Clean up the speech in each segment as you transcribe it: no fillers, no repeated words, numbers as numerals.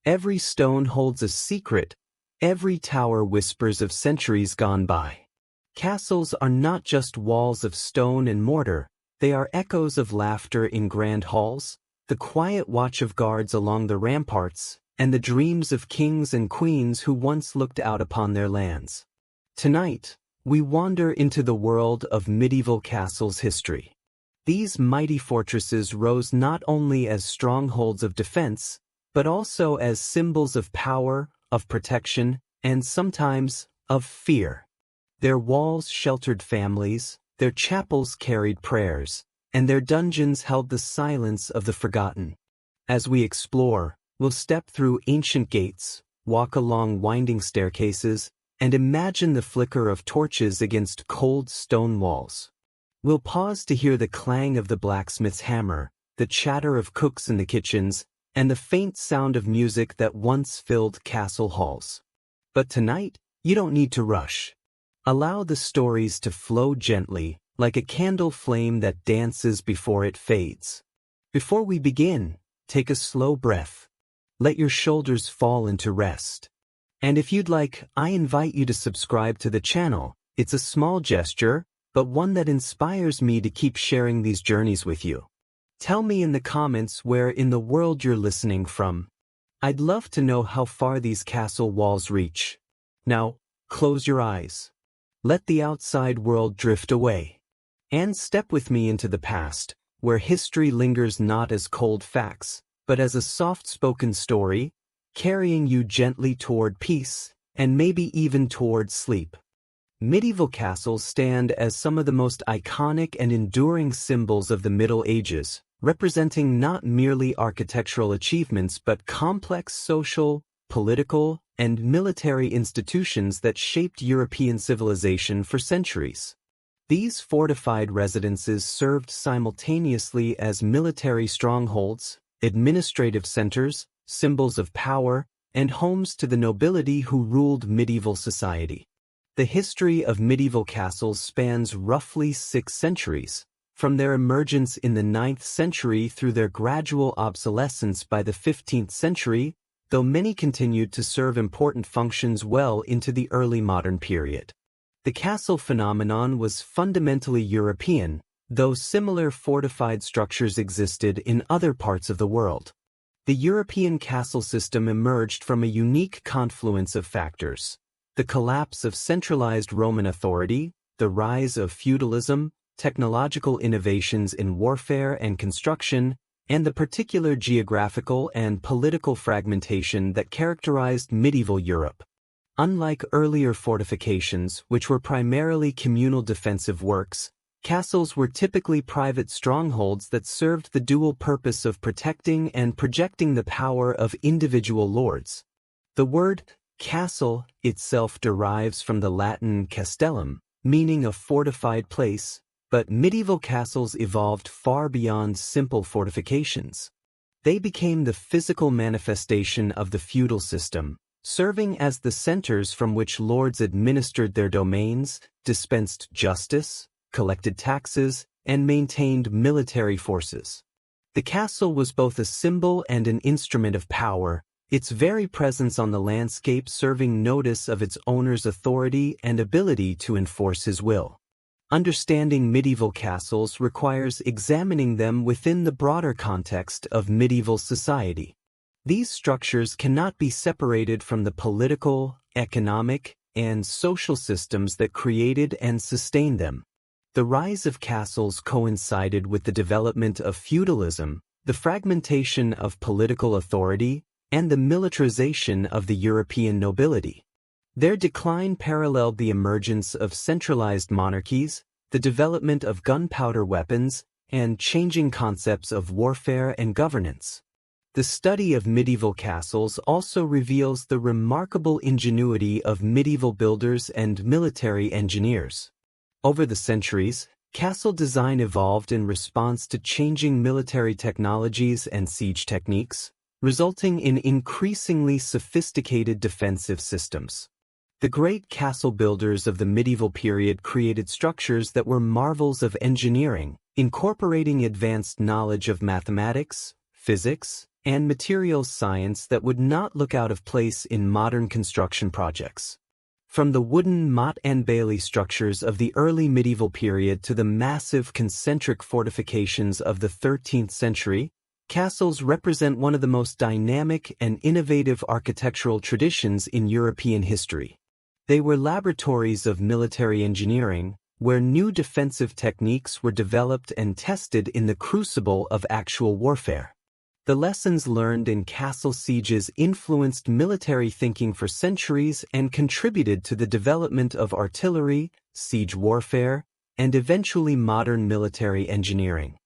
Every stone holds a secret, every tower whispers of centuries gone by. Castles are not just walls of stone and mortar, they are echoes of laughter in grand halls, the quiet watch of guards along the ramparts, and the dreams of kings and queens who once looked out upon their lands. Tonight, we wander into the world of medieval castles history. These mighty fortresses rose not only as strongholds of defense, but also as symbols of power, of protection, and sometimes of fear. Their walls sheltered families, their chapels carried prayers, and their dungeons held the silence of the forgotten. As we explore, we'll step through ancient gates, walk along winding staircases, and imagine the flicker of torches against cold stone walls. We'll pause to hear the clang of the blacksmith's hammer, the chatter of cooks in the kitchens, and the faint sound of music that once filled castle halls. But tonight, you don't need to rush. Allow the stories to flow gently, like a candle flame that dances before it fades. Before we begin, take a slow breath. Let your shoulders fall into rest. And if you'd like, I invite you to subscribe to the channel. It's a small gesture, but one that inspires me to keep sharing these journeys with you. Tell me in the comments where in the world you're listening from. I'd love to know how far these castle walls reach. Now, close your eyes. Let the outside world drift away. And step with me into the past, where history lingers not as cold facts, but as a soft-spoken story, carrying you gently toward peace, and maybe even toward sleep. Medieval castles stand as some of the most iconic and enduring symbols of the Middle Ages, representing not merely architectural achievements but complex social, political, and military institutions that shaped European civilization for centuries. These fortified residences served simultaneously as military strongholds, administrative centers, symbols of power, and homes to the nobility who ruled medieval society. The history of medieval castles spans roughly 6 centuries, from their emergence in the 9th century through their gradual obsolescence by the 15th century, though many continued to serve important functions well into the early modern period. The castle phenomenon was fundamentally European, though similar fortified structures existed in other parts of the world. The European castle system emerged from a unique confluence of factors: the collapse of centralized Roman authority, the rise of feudalism, technological innovations in warfare and construction, and the particular geographical and political fragmentation that characterized medieval Europe. Unlike earlier fortifications, which were primarily communal defensive works, castles were typically private strongholds that served the dual purpose of protecting and projecting the power of individual lords. The word castle itself derives from the Latin castellum, meaning a fortified place, but medieval castles evolved far beyond simple fortifications. They became the physical manifestation of the feudal system, serving as the centers from which lords administered their domains, dispensed justice, collected taxes, and maintained military forces. The castle was both a symbol and an instrument of power, its very presence on the landscape serving notice of its owner's authority and ability to enforce his will. Understanding medieval castles requires examining them within the broader context of medieval society. These structures cannot be separated from the political, economic, and social systems that created and sustained them. The rise of castles coincided with the development of feudalism, the fragmentation of political authority, and the militarization of the European nobility. Their decline paralleled the emergence of centralized monarchies, the development of gunpowder weapons, and changing concepts of warfare and governance. The study of medieval castles also reveals the remarkable ingenuity of medieval builders and military engineers. Over the centuries, castle design evolved in response to changing military technologies and siege techniques, resulting in increasingly sophisticated defensive systems. The great castle builders of the medieval period created structures that were marvels of engineering, incorporating advanced knowledge of mathematics, physics, and materials science that would not look out of place in modern construction projects. From the wooden motte and bailey structures of the early medieval period to the massive concentric fortifications of the 13th century, castles represent one of the most dynamic and innovative architectural traditions in European history. They were laboratories of military engineering, where new defensive techniques were developed and tested in the crucible of actual warfare. The lessons learned in castle sieges influenced military thinking for centuries and contributed to the development of artillery, siege warfare, and eventually modern military engineering.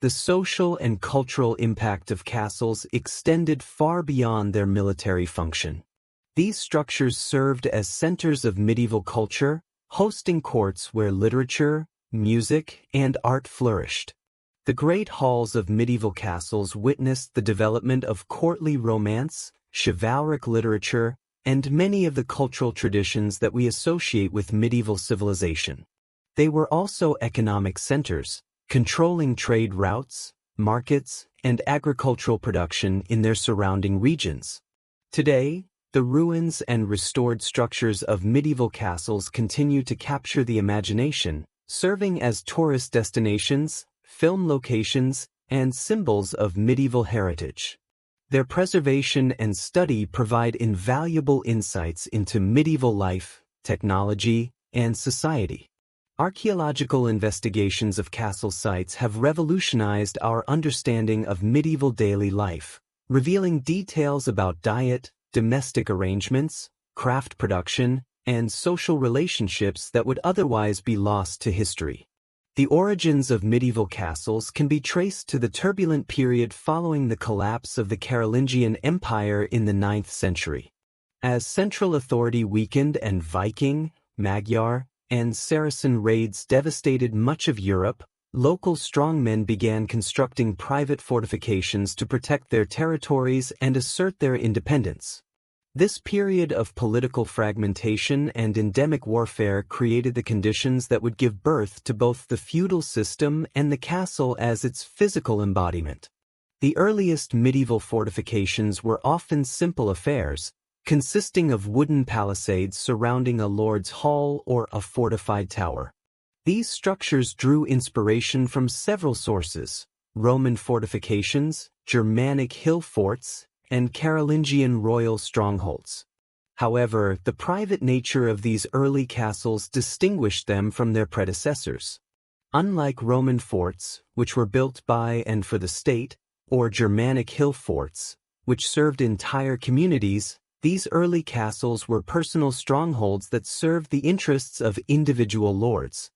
The social and cultural impact of castles extended far beyond their military function. These structures served as centers of medieval culture, hosting courts where literature, music, and art flourished. The great halls of medieval castles witnessed the development of courtly romance, chivalric literature, and many of the cultural traditions that we associate with medieval civilization. They were also economic centers, controlling trade routes, markets, and agricultural production in their surrounding regions. Today, the ruins and restored structures of medieval castles continue to capture the imagination, serving as tourist destinations, film locations, and symbols of medieval heritage. Their preservation and study provide invaluable insights into medieval life, technology, and society. Archaeological investigations of castle sites have revolutionized our understanding of medieval daily life, revealing details about diet, domestic arrangements, craft production, and social relationships that would otherwise be lost to history. The origins of medieval castles can be traced to the turbulent period following the collapse of the Carolingian Empire in the 9th century. As central authority weakened and Viking, Magyar, and Saracen raids devastated much of Europe, local strongmen began constructing private fortifications to protect their territories and assert their independence. This period of political fragmentation and endemic warfare created the conditions that would give birth to both the feudal system and the castle as its physical embodiment. The earliest medieval fortifications were often simple affairs, consisting of wooden palisades surrounding a lord's hall or a fortified tower. These structures drew inspiration from several sources: Roman fortifications, Germanic hill forts, and Carolingian royal strongholds. However, the private nature of these early castles distinguished them from their predecessors. Unlike Roman forts, which were built by and for the state, or Germanic hill forts, which served entire communities, these early castles were personal strongholds that served the interests of individual lords.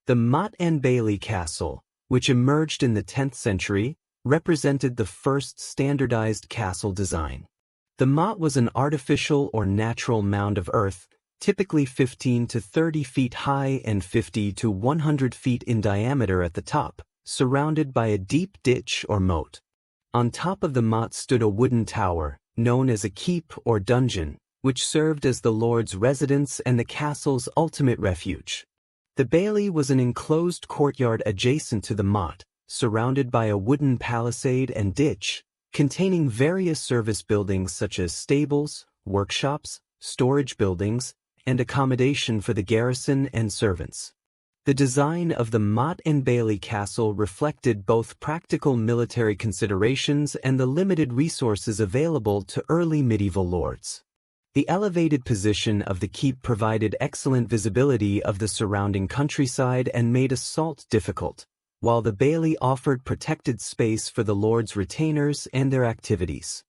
The Motte and Bailey Castle, which emerged in the 10th century, represented the first standardized castle design. The motte was an artificial or natural mound of earth, typically 15 to 30 feet high and 50 to 100 feet in diameter at the top, surrounded by a deep ditch or moat. On top of the motte stood a wooden tower, known as a keep or dungeon, which served as the lord's residence and the castle's ultimate refuge. The bailey was an enclosed courtyard adjacent to the motte, surrounded by a wooden palisade and ditch, containing various service buildings such as stables, workshops, storage buildings, and accommodation for the garrison and servants. The design of the Motte and Bailey Castle reflected both practical military considerations and the limited resources available to early medieval lords. The elevated position of the keep provided excellent visibility of the surrounding countryside and made assault difficult, while the bailey offered protected space for the lord's retainers and their activities.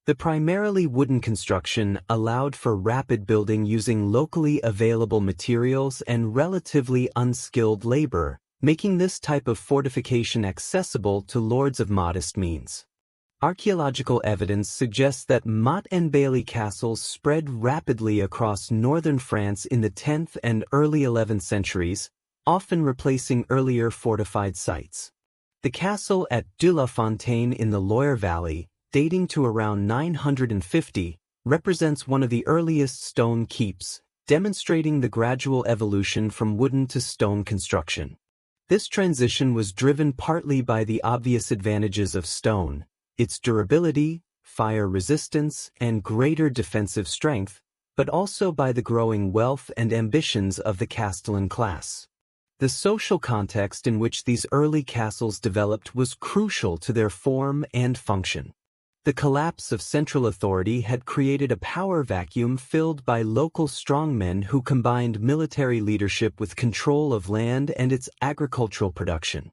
The primarily wooden construction allowed for rapid building using locally available materials and relatively unskilled labor, making this type of fortification accessible to lords of modest means. Archaeological evidence suggests that Motte and Bailey castles spread rapidly across northern France in the 10th and early 11th centuries, often replacing earlier fortified sites. The castle at De la Fontaine in the Loire Valley, dating to around 950, represents one of the earliest stone keeps, demonstrating the gradual evolution from wooden to stone construction. This transition was driven partly by the obvious advantages of stone, its durability, fire resistance, and greater defensive strength, but also by the growing wealth and ambitions of the castellan class. The social context in which these early castles developed was crucial to their form and function. The collapse of central authority had created a power vacuum filled by local strongmen who combined military leadership with control of land and its agricultural production.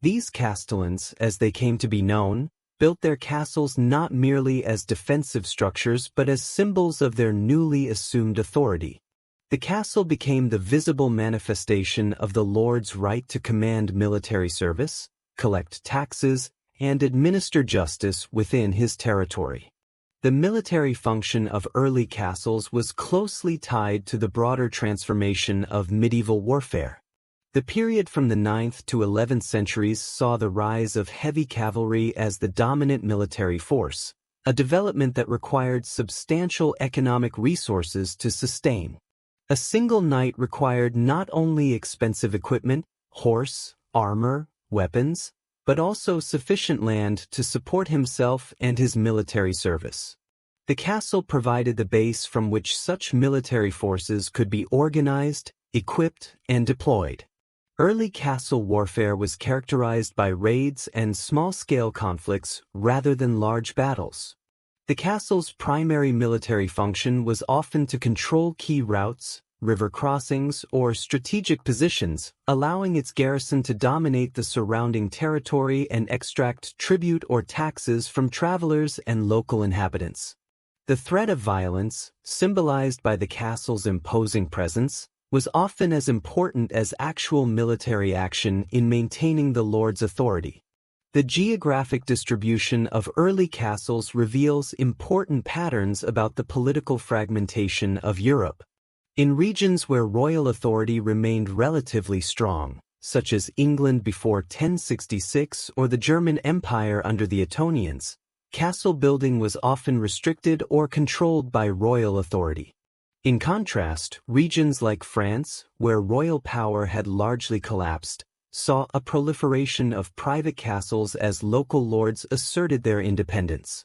These castellans, as they came to be known, built their castles not merely as defensive structures but as symbols of their newly assumed authority. The castle became the visible manifestation of the lord's right to command military service, collect taxes, and administer justice within his territory. The military function of early castles was closely tied to the broader transformation of medieval warfare. The period from the 9th to 11th centuries saw the rise of heavy cavalry as the dominant military force, a development that required substantial economic resources to sustain. A single knight required not only expensive equipment, horse, armor, weapons, but also sufficient land to support himself and his military service. The castle provided the base from which such military forces could be organized, equipped, and deployed. Early castle warfare was characterized by raids and small-scale conflicts rather than large battles. The castle's primary military function was often to control key routes, river crossings, or strategic positions, allowing its garrison to dominate the surrounding territory and extract tribute or taxes from travelers and local inhabitants. The threat of violence, symbolized by the castle's imposing presence, was often as important as actual military action in maintaining the lord's authority. The geographic distribution of early castles reveals important patterns about the political fragmentation of Europe. In regions where royal authority remained relatively strong, such as England before 1066 or the German Empire under the Ottonians, castle building was often restricted or controlled by royal authority. In contrast, regions like France, where royal power had largely collapsed, saw a proliferation of private castles as local lords asserted their independence.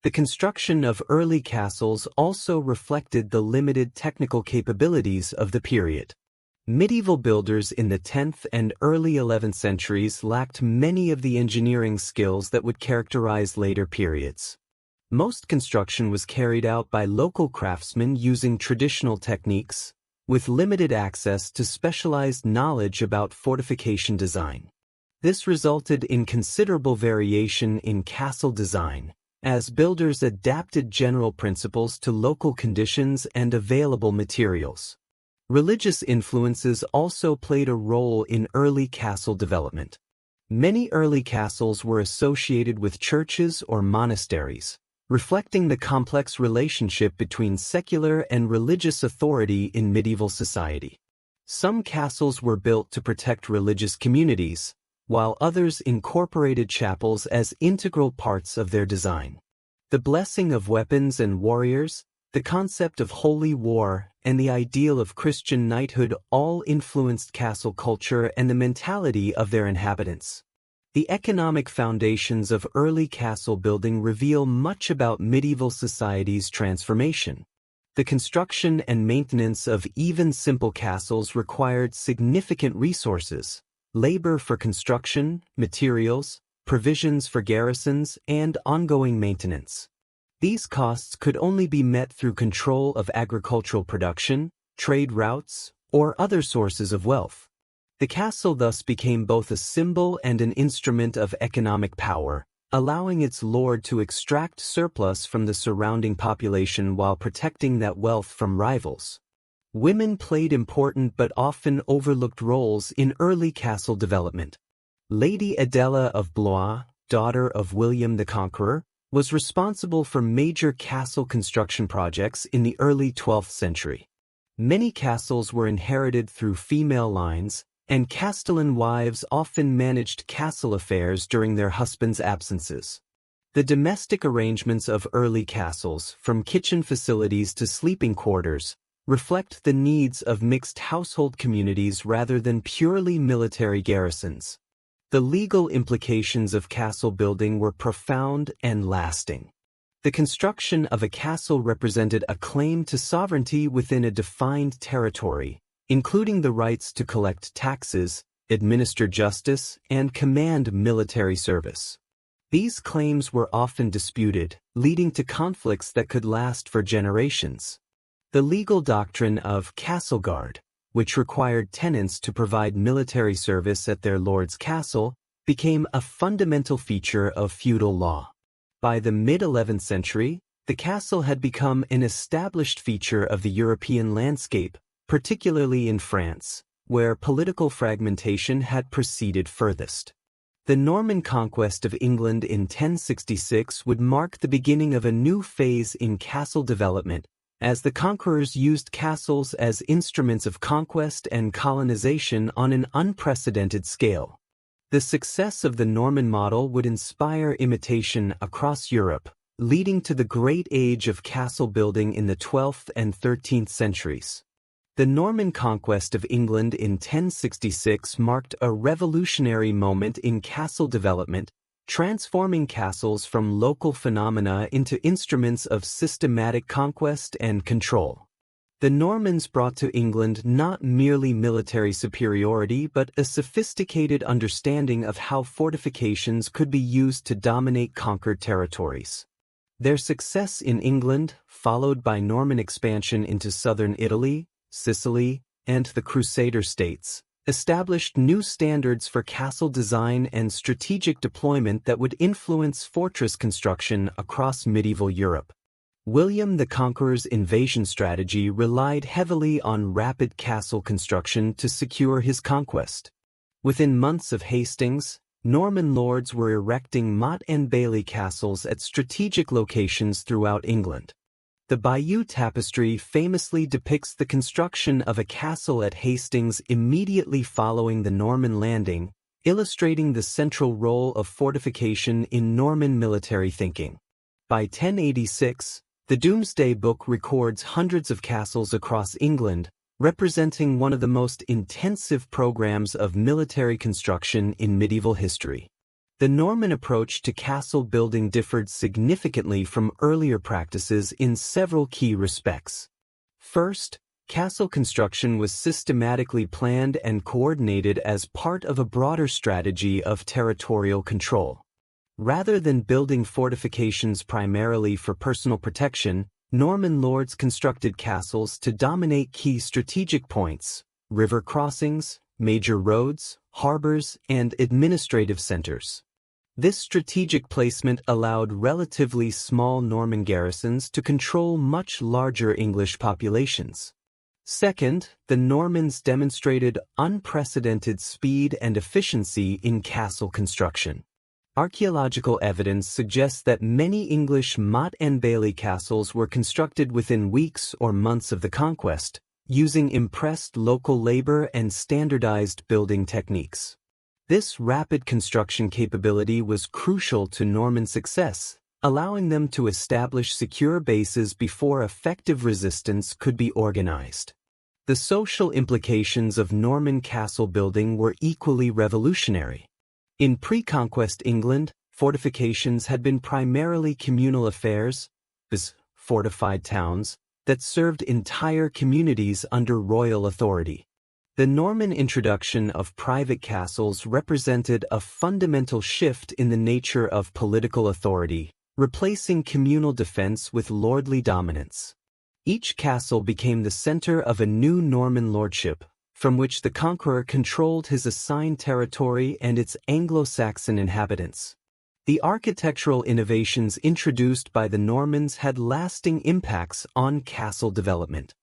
The construction of early castles also reflected the limited technical capabilities of the period. Medieval builders in the 10th and early 11th centuries lacked many of the engineering skills that would characterize later periods. Most construction was carried out by local craftsmen using traditional techniques, with limited access to specialized knowledge about fortification design. This resulted in considerable variation in castle design, as builders adapted general principles to local conditions and available materials. Religious influences also played a role in early castle development. Many early castles were associated with churches or monasteries, reflecting the complex relationship between secular and religious authority in medieval society. Some castles were built to protect religious communities, while others incorporated chapels as integral parts of their design. The blessing of weapons and warriors, the concept of holy war, and the ideal of Christian knighthood all influenced castle culture and the mentality of their inhabitants. The economic foundations of early castle building reveal much about medieval society's transformation. The construction and maintenance of even simple castles required significant resources: labor for construction, materials, provisions for garrisons, and ongoing maintenance. These costs could only be met through control of agricultural production, trade routes, or other sources of wealth. The castle thus became both a symbol and an instrument of economic power, allowing its lord to extract surplus from the surrounding population while protecting that wealth from rivals. Women played important but often overlooked roles in early castle development. Lady Adela of Blois, daughter of William the Conqueror, was responsible for major castle construction projects in the early 12th century. Many castles were inherited through female lines, and castellan wives often managed castle affairs during their husbands' absences. The domestic arrangements of early castles, from kitchen facilities to sleeping quarters, reflect the needs of mixed household communities rather than purely military garrisons. The legal implications of castle building were profound and lasting. The construction of a castle represented a claim to sovereignty within a defined territory, including the rights to collect taxes, administer justice, and command military service. These claims were often disputed, leading to conflicts that could last for generations. The legal doctrine of castle guard, which required tenants to provide military service at their lord's castle, became a fundamental feature of feudal law. By the mid-11th century, the castle had become an established feature of the European landscape, particularly in France, where political fragmentation had proceeded furthest. The Norman conquest of England in 1066 would mark the beginning of a new phase in castle development, as the conquerors used castles as instruments of conquest and colonization on an unprecedented scale. The success of the Norman model would inspire imitation across Europe, leading to the Great Age of castle building in the 12th and 13th centuries. The Norman conquest of England in 1066 marked a revolutionary moment in castle development, transforming castles from local phenomena into instruments of systematic conquest and control. The Normans brought to England not merely military superiority but a sophisticated understanding of how fortifications could be used to dominate conquered territories. Their success in England, followed by Norman expansion into southern Italy, Sicily, and the Crusader states, established new standards for castle design and strategic deployment that would influence fortress construction across medieval Europe. William the Conqueror's invasion strategy relied heavily on rapid castle construction to secure his conquest. Within months of Hastings, Norman lords were erecting motte and bailey castles at strategic locations throughout England. The Bayeux Tapestry famously depicts the construction of a castle at Hastings immediately following the Norman landing, illustrating the central role of fortification in Norman military thinking. By 1086, the Domesday Book records hundreds of castles across England, representing one of the most intensive programs of military construction in medieval history. The Norman approach to castle building differed significantly from earlier practices in several key respects. First, castle construction was systematically planned and coordinated as part of a broader strategy of territorial control. Rather than building fortifications primarily for personal protection, Norman lords constructed castles to dominate key strategic points, river crossings, major roads, harbors, and administrative centers. This strategic placement allowed relatively small Norman garrisons to control much larger English populations. Second, the Normans demonstrated unprecedented speed and efficiency in castle construction. Archaeological evidence suggests that many English motte and bailey castles were constructed within weeks or months of the conquest, using impressed local labor and standardized building techniques. This rapid construction capability was crucial to Norman success, allowing them to establish secure bases before effective resistance could be organized. The social implications of Norman castle building were equally revolutionary. In pre-conquest England, fortifications had been primarily communal affairs, fortified towns, that served entire communities under royal authority. The Norman introduction of private castles represented a fundamental shift in the nature of political authority, replacing communal defense with lordly dominance. Each castle became the center of a new Norman lordship, from which the conqueror controlled his assigned territory and its Anglo-Saxon inhabitants. The architectural innovations introduced by the Normans had lasting impacts on castle development.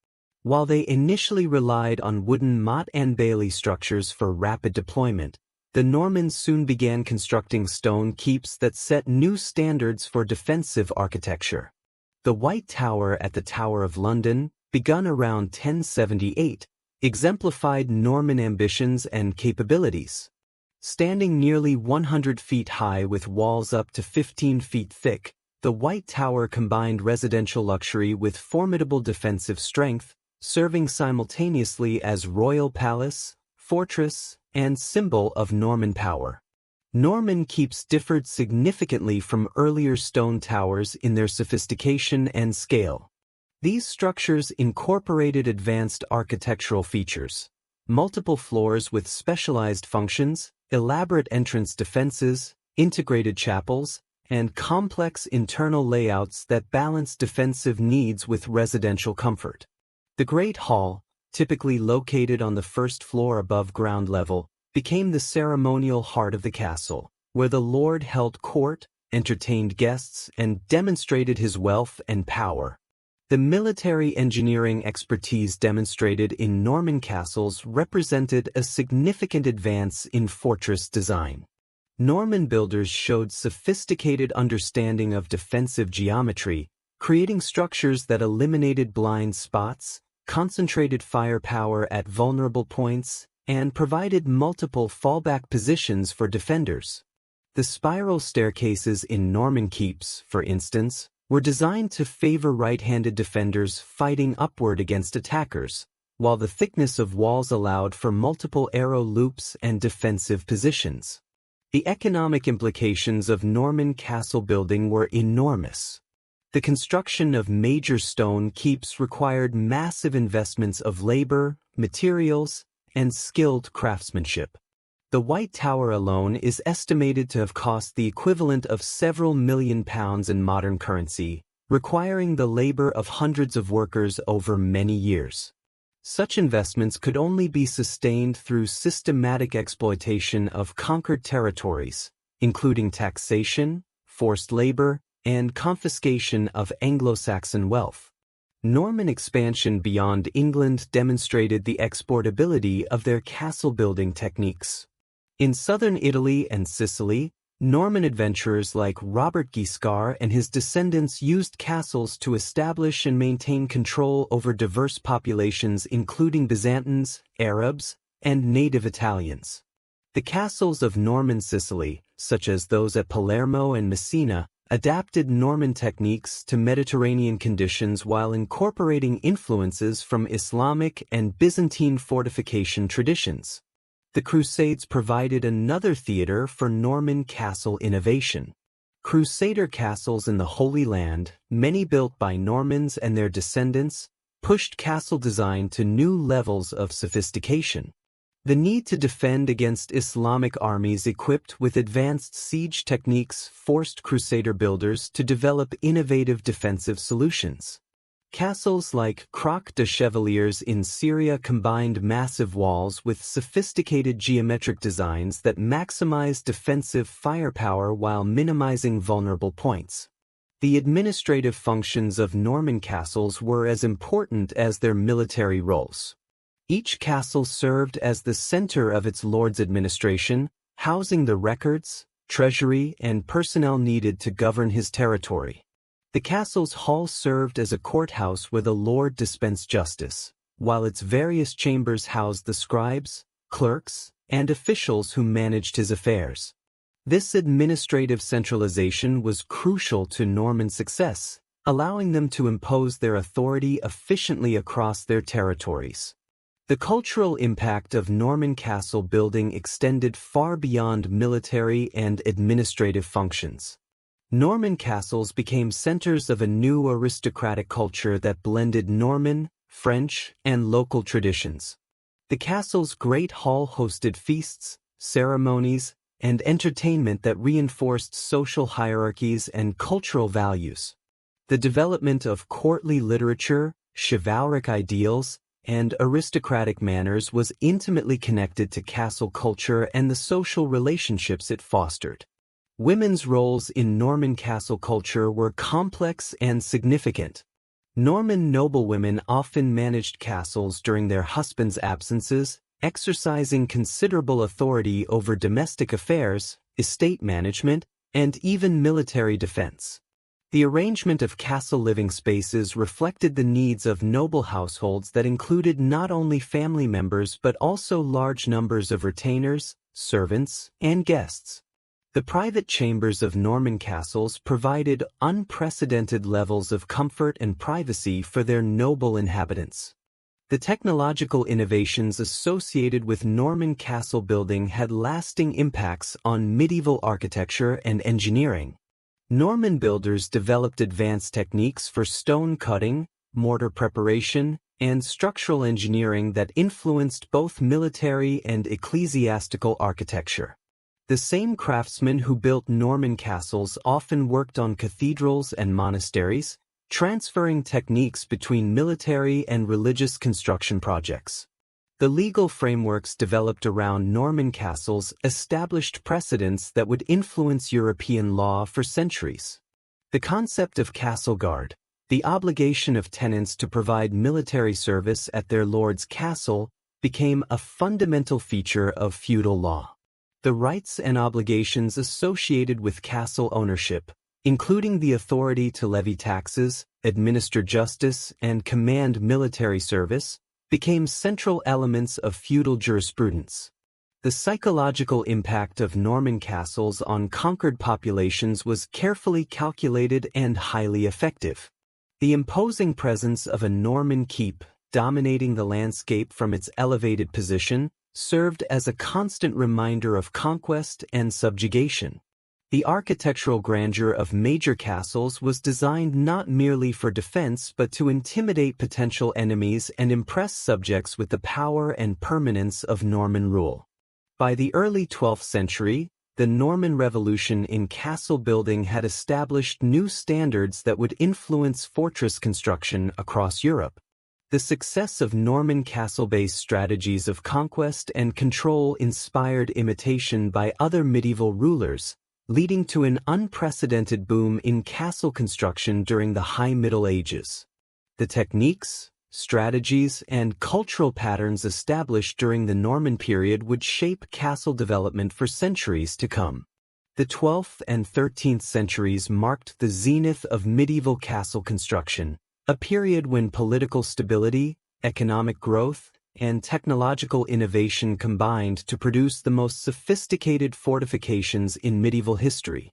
While they initially relied on wooden motte and bailey structures for rapid deployment, the Normans soon began constructing stone keeps that set new standards for defensive architecture. The White Tower at the Tower of London, begun around 1078, exemplified Norman ambitions and capabilities. Standing nearly 100 feet high with walls up to 15 feet thick, the White Tower combined residential luxury with formidable defensive strength, serving simultaneously as royal palace, fortress, and symbol of Norman power. Norman keeps differed significantly from earlier stone towers in their sophistication and scale. These structures incorporated advanced architectural features, multiple floors with specialized functions, elaborate entrance defenses, integrated chapels, and complex internal layouts that balance defensive needs with residential comfort. The Great Hall, typically located on the first floor above ground level, became the ceremonial heart of the castle, where the lord held court, entertained guests, and demonstrated his wealth and power. The military engineering expertise demonstrated in Norman castles represented a significant advance in fortress design. Norman builders showed sophisticated understanding of defensive geometry, creating structures that eliminated blind spots, concentrated firepower at vulnerable points, and provided multiple fallback positions for defenders. The spiral staircases in Norman keeps, for instance, were designed to favor right-handed defenders fighting upward against attackers, while the thickness of walls allowed for multiple arrow loops and defensive positions. The economic implications of Norman castle building were enormous. The construction of major stone keeps required massive investments of labor, materials, and skilled craftsmanship. The White Tower alone is estimated to have cost the equivalent of several £1,000,000 in modern currency, requiring the labor of hundreds of workers over many years. Such investments could only be sustained through systematic exploitation of conquered territories, including taxation, forced labor, and confiscation of Anglo-Saxon wealth. Norman expansion beyond England demonstrated the exportability of their castle-building techniques. In southern Italy and Sicily, Norman adventurers like Robert Guiscard and his descendants used castles to establish and maintain control over diverse populations including Byzantines, Arabs, and native Italians. The castles of Norman Sicily, such as those at Palermo and Messina, adapted Norman techniques to Mediterranean conditions while incorporating influences from Islamic and Byzantine fortification traditions. The Crusades provided another theater for Norman castle innovation. Crusader castles in the Holy Land, many built by Normans and their descendants, pushed castle design to new levels of sophistication. The need to defend against Islamic armies equipped with advanced siege techniques forced Crusader builders to develop innovative defensive solutions. Castles like Croix de Chevaliers in Syria combined massive walls with sophisticated geometric designs that maximized defensive firepower while minimizing vulnerable points. The administrative functions of Norman castles were as important as their military roles. Each castle served as the center of its lord's administration, housing the records, treasury, and personnel needed to govern his territory. The castle's hall served as a courthouse where the lord dispensed justice, while its various chambers housed the scribes, clerks, and officials who managed his affairs. This administrative centralization was crucial to Norman success, allowing them to impose their authority efficiently across their territories. The cultural impact of Norman castle building extended far beyond military and administrative functions. Norman castles became centers of a new aristocratic culture that blended Norman, French, and local traditions. The castle's great hall hosted feasts, ceremonies, and entertainment that reinforced social hierarchies and cultural values. The development of courtly literature, chivalric ideals, and aristocratic manners was intimately connected to castle culture and the social relationships it fostered. Women's roles in Norman castle culture were complex and significant. Norman noblewomen often managed castles during their husbands' absences, exercising considerable authority over domestic affairs, estate management, and even military defense. The arrangement of castle living spaces reflected the needs of noble households that included not only family members but also large numbers of retainers, servants, and guests. The private chambers of Norman castles provided unprecedented levels of comfort and privacy for their noble inhabitants. The technological innovations associated with Norman castle building had lasting impacts on medieval architecture and engineering. Norman builders developed advanced techniques for stone cutting, mortar preparation, and structural engineering that influenced both military and ecclesiastical architecture. The same craftsmen who built Norman castles often worked on cathedrals and monasteries, transferring techniques between military and religious construction projects. The legal frameworks developed around Norman castles established precedents that would influence European law for centuries. The concept of castle guard, the obligation of tenants to provide military service at their lord's castle, became a fundamental feature of feudal law. The rights and obligations associated with castle ownership, including the authority to levy taxes, administer justice, and command military service, became central elements of feudal jurisprudence. The psychological impact of Norman castles on conquered populations was carefully calculated and highly effective. The imposing presence of a Norman keep, dominating the landscape from its elevated position, served as a constant reminder of conquest and subjugation. The architectural grandeur of major castles was designed not merely for defense but to intimidate potential enemies and impress subjects with the power and permanence of Norman rule. By the early 12th century, the Norman Revolution in castle building had established new standards that would influence fortress construction across Europe. The success of Norman castle-based strategies of conquest and control inspired imitation by other medieval rulers, leading to an unprecedented boom in castle construction during the High Middle Ages. The techniques, strategies, and cultural patterns established during the Norman period would shape castle development for centuries to come. The 12th and 13th centuries marked the zenith of medieval castle construction, a period when political stability, economic growth, and technological innovation combined to produce the most sophisticated fortifications in medieval history.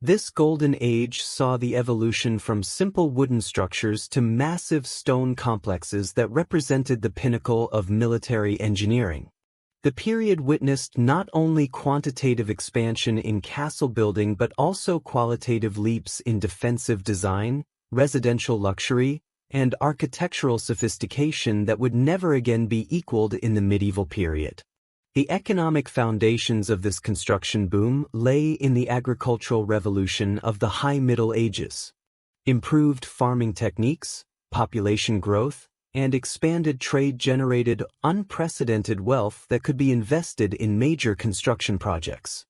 This golden age saw the evolution from simple wooden structures to massive stone complexes that represented the pinnacle of military engineering. The period witnessed not only quantitative expansion in castle building but also qualitative leaps in defensive design, residential luxury, and architectural sophistication that would never again be equaled in the medieval period. The economic foundations of this construction boom lay in the agricultural revolution of the High Middle Ages. Improved farming techniques, population growth, and expanded trade generated unprecedented wealth that could be invested in major construction projects.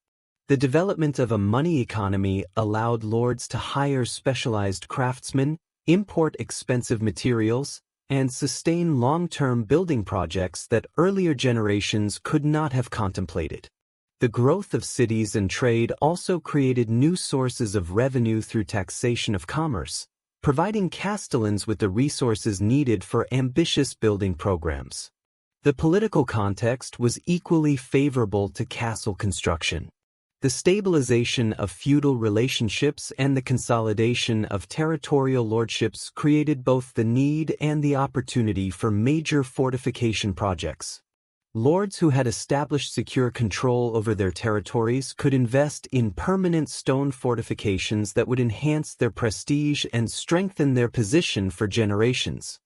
The development of a money economy allowed lords to hire specialized craftsmen, import expensive materials, and sustain long-term building projects that earlier generations could not have contemplated. The growth of cities and trade also created new sources of revenue through taxation of commerce, providing castellans with the resources needed for ambitious building programs. The political context was equally favorable to castle construction. The stabilization of feudal relationships and the consolidation of territorial lordships created both the need and the opportunity for major fortification projects. Lords who had established secure control over their territories could invest in permanent stone fortifications that would enhance their prestige and strengthen their position for generations.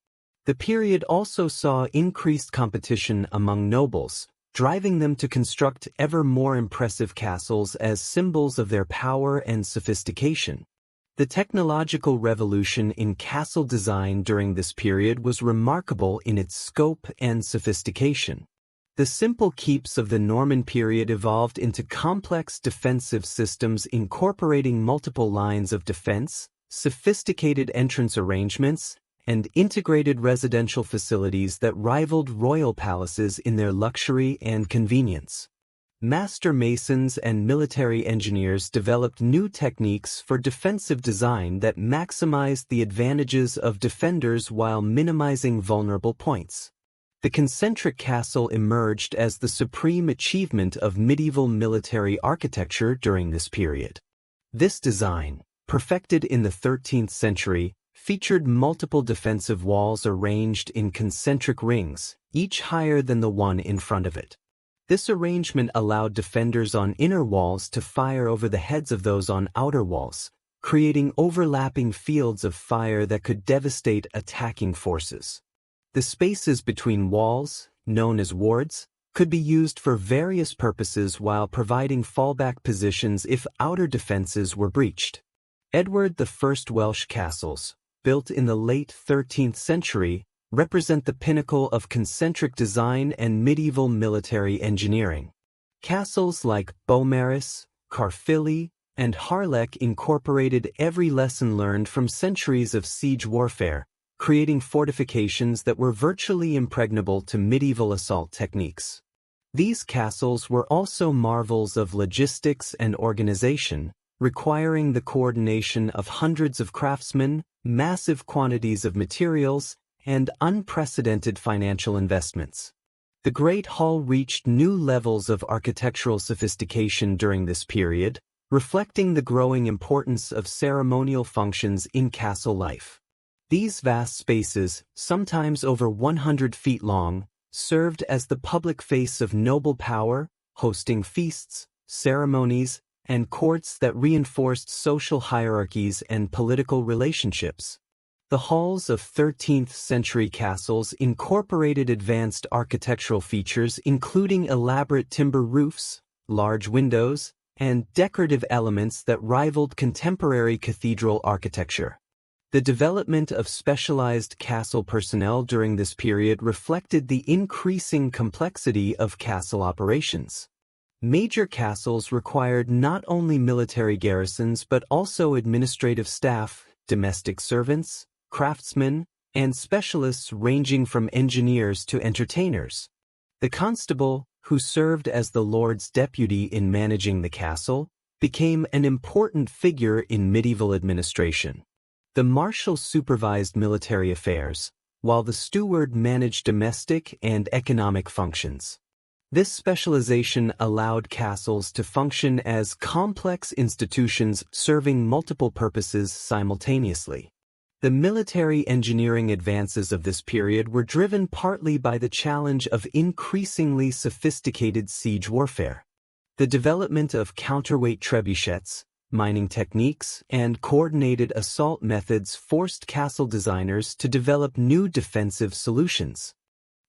The period also saw increased competition among nobles, driving them to construct ever more impressive castles as symbols of their power and sophistication. The technological revolution in castle design during this period was remarkable in its scope and sophistication. The simple keeps of the Norman period evolved into complex defensive systems incorporating multiple lines of defense, sophisticated entrance arrangements, and integrated residential facilities that rivaled royal palaces in their luxury and convenience. Master masons and military engineers developed new techniques for defensive design that maximized the advantages of defenders while minimizing vulnerable points. The concentric castle emerged as the supreme achievement of medieval military architecture during this period. This design, perfected in the 13th century, featured multiple defensive walls arranged in concentric rings, each higher than the one in front of it. This arrangement allowed defenders on inner walls to fire over the heads of those on outer walls, creating overlapping fields of fire that could devastate attacking forces. The spaces between walls, known as wards, could be used for various purposes while providing fallback positions if outer defenses were breached. Edward I Welsh castles, built in the late 13th century, represent the pinnacle of concentric design and medieval military engineering. Castles like Beaumaris, Caerphilly, and Harlech incorporated every lesson learned from centuries of siege warfare, creating fortifications that were virtually impregnable to medieval assault techniques. These castles were also marvels of logistics and organization, requiring the coordination of hundreds of craftsmen, massive quantities of materials, and unprecedented financial investments. The Great Hall reached new levels of architectural sophistication during this period, reflecting the growing importance of ceremonial functions in castle life. These vast spaces, sometimes over 100 feet long, served as the public face of noble power, hosting feasts, ceremonies, and courts that reinforced social hierarchies and political relationships. The halls of 13th-century castles incorporated advanced architectural features including elaborate timber roofs, large windows, and decorative elements that rivaled contemporary cathedral architecture. The development of specialized castle personnel during this period reflected the increasing complexity of castle operations. Major castles required not only military garrisons but also administrative staff, domestic servants, craftsmen, and specialists ranging from engineers to entertainers. The constable, who served as the lord's deputy in managing the castle, became an important figure in medieval administration. The marshal supervised military affairs, while the steward managed domestic and economic functions. This specialization allowed castles to function as complex institutions serving multiple purposes simultaneously. The military engineering advances of this period were driven partly by the challenge of increasingly sophisticated siege warfare. The development of counterweight trebuchets, mining techniques, and coordinated assault methods forced castle designers to develop new defensive solutions.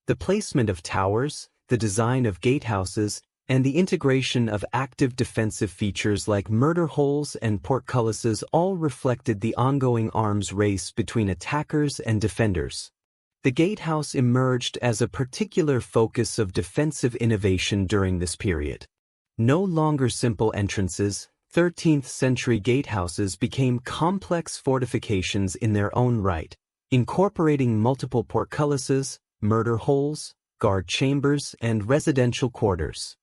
The placement of towers, the design of gatehouses, and the integration of active defensive features like murder holes and portcullises all reflected the ongoing arms race between attackers and defenders. The gatehouse emerged as a particular focus of defensive innovation during this period. No longer simple entrances, 13th-century gatehouses became complex fortifications in their own right, incorporating multiple portcullises, murder holes, guard chambers, and residential quarters.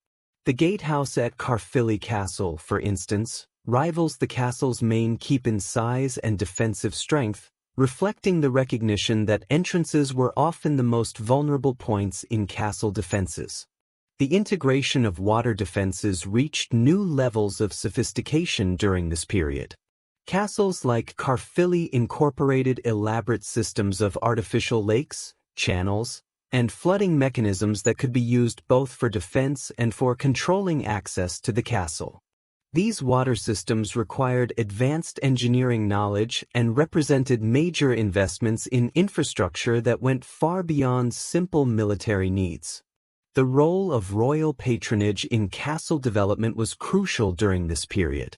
The gatehouse at Caerphilly Castle, for instance, rivals the castle's main keep in size and defensive strength, reflecting the recognition that entrances were often the most vulnerable points in castle defenses. The integration of water defenses reached new levels of sophistication during this period. Castles like Caerphilly incorporated elaborate systems of artificial lakes, channels, and flooding mechanisms that could be used both for defense and for controlling access to the castle. These water systems required advanced engineering knowledge and represented major investments in infrastructure that went far beyond simple military needs. The role of royal patronage in castle development was crucial during this period.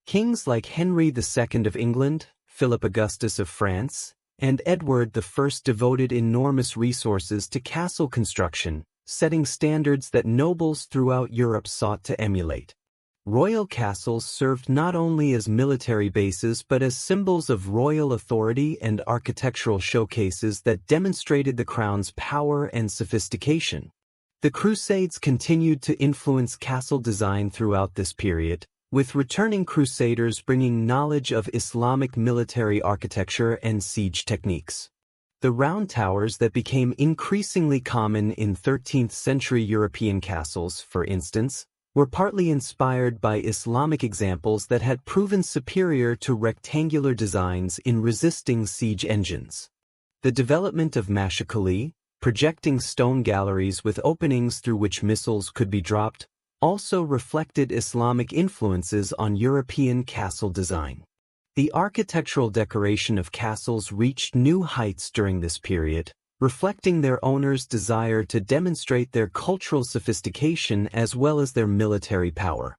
Kings like Henry II of England, Philip Augustus of France, and Edward I devoted enormous resources to castle construction, setting standards that nobles throughout Europe sought to emulate. Royal castles served not only as military bases but as symbols of royal authority and architectural showcases that demonstrated the crown's power and sophistication. The Crusades continued to influence castle design throughout this period, with returning crusaders bringing knowledge of Islamic military architecture and siege techniques. The round towers that became increasingly common in 13th-century European castles, for instance, were partly inspired by Islamic examples that had proven superior to rectangular designs in resisting siege engines. The development of mashicali, projecting stone galleries with openings through which missiles could be dropped, also reflected Islamic influences on European castle design. The architectural decoration of castles reached new heights during this period, reflecting their owners' desire to demonstrate their cultural sophistication as well as their military power.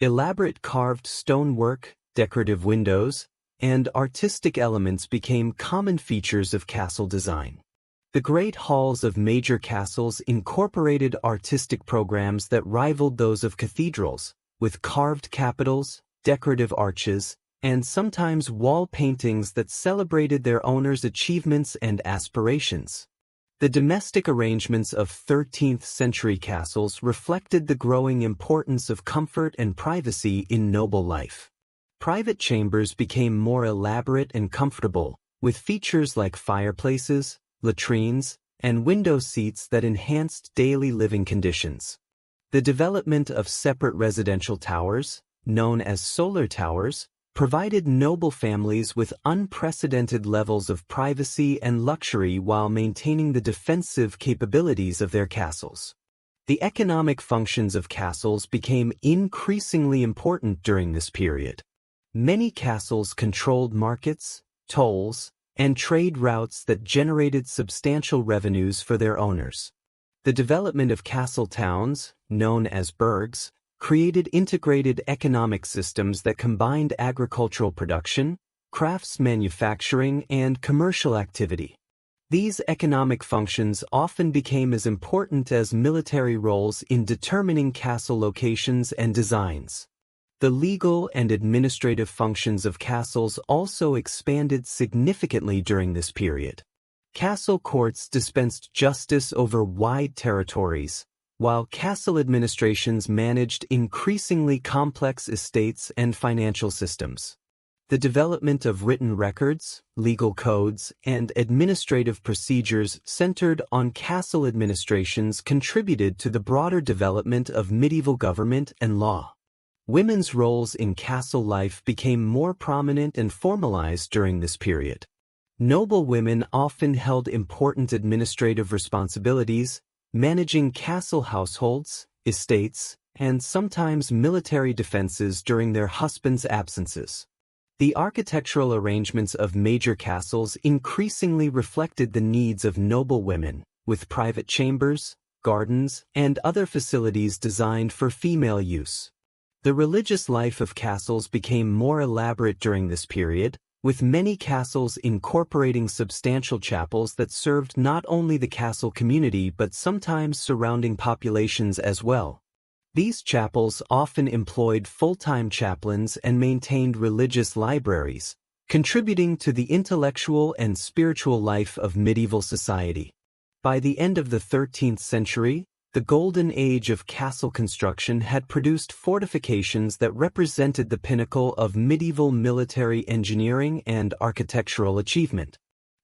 Elaborate carved stonework, decorative windows, and artistic elements became common features of castle design. The great halls of major castles incorporated artistic programs that rivaled those of cathedrals, with carved capitals, decorative arches, and sometimes wall paintings that celebrated their owners' achievements and aspirations. The domestic arrangements of 13th-century castles reflected the growing importance of comfort and privacy in noble life. Private chambers became more elaborate and comfortable, with features like fireplaces, latrines, and window seats that enhanced daily living conditions. The development of separate residential towers, known as solar towers, provided noble families with unprecedented levels of privacy and luxury while maintaining the defensive capabilities of their castles. The economic functions of castles became increasingly important during this period. Many castles controlled markets, tolls, and trade routes that generated substantial revenues for their owners. The development of castle towns, known as burghs, created integrated economic systems that combined agricultural production, crafts manufacturing, and commercial activity. These economic functions often became as important as military roles in determining castle locations and designs. The legal and administrative functions of castles also expanded significantly during this period. Castle courts dispensed justice over wide territories, while castle administrations managed increasingly complex estates and financial systems. The development of written records, legal codes, and administrative procedures centered on castle administrations contributed to the broader development of medieval government and law. Women's roles in castle life became more prominent and formalized during this period. Noble women often held important administrative responsibilities, managing castle households, estates, and sometimes military defenses during their husbands' absences. The architectural arrangements of major castles increasingly reflected the needs of noble women, with private chambers, gardens, and other facilities designed for female use. The religious life of castles became more elaborate during this period, with many castles incorporating substantial chapels that served not only the castle community but sometimes surrounding populations as well. These chapels often employed full-time chaplains and maintained religious libraries, contributing to the intellectual and spiritual life of medieval society. By the end of the 13th century, the golden age of castle construction had produced fortifications that represented the pinnacle of medieval military engineering and architectural achievement.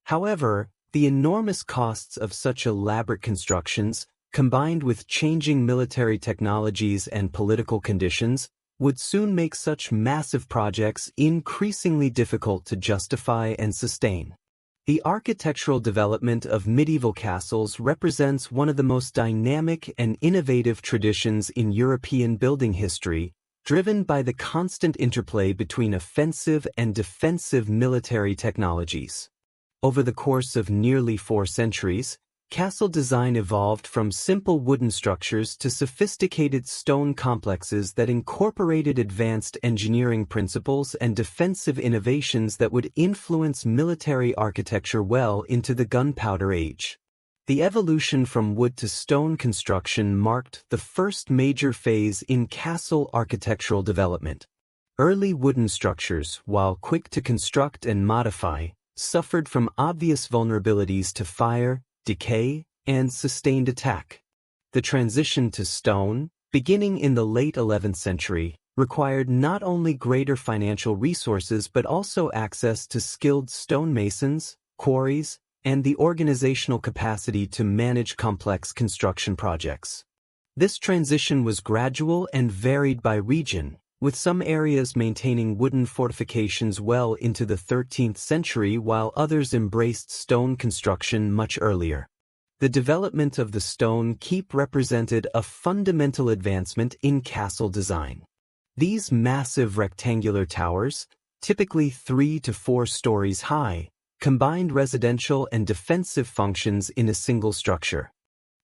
However, the enormous costs of such elaborate constructions, combined with changing military technologies and political conditions, would soon make such massive projects increasingly difficult to justify and sustain. The architectural development of medieval castles represents one of the most dynamic and innovative traditions in European building history, driven by the constant interplay between offensive and defensive military technologies. Over the course of nearly 4 centuries, castle design evolved from simple wooden structures to sophisticated stone complexes that incorporated advanced engineering principles and defensive innovations that would influence military architecture well into the gunpowder age. The evolution from wood to stone construction marked the first major phase in castle architectural development. Early wooden structures, while quick to construct and modify, suffered from obvious vulnerabilities to fire, decay, and sustained attack. The transition to stone, beginning in the late 11th century, required not only greater financial resources but also access to skilled stonemasons, quarries, and the organizational capacity to manage complex construction projects. This transition was gradual and varied by region, with some areas maintaining wooden fortifications well into the 13th century while others embraced stone construction much earlier. The development of the stone keep represented a fundamental advancement in castle design. These massive rectangular towers, typically 3 to 4 stories high, combined residential and defensive functions in a single structure.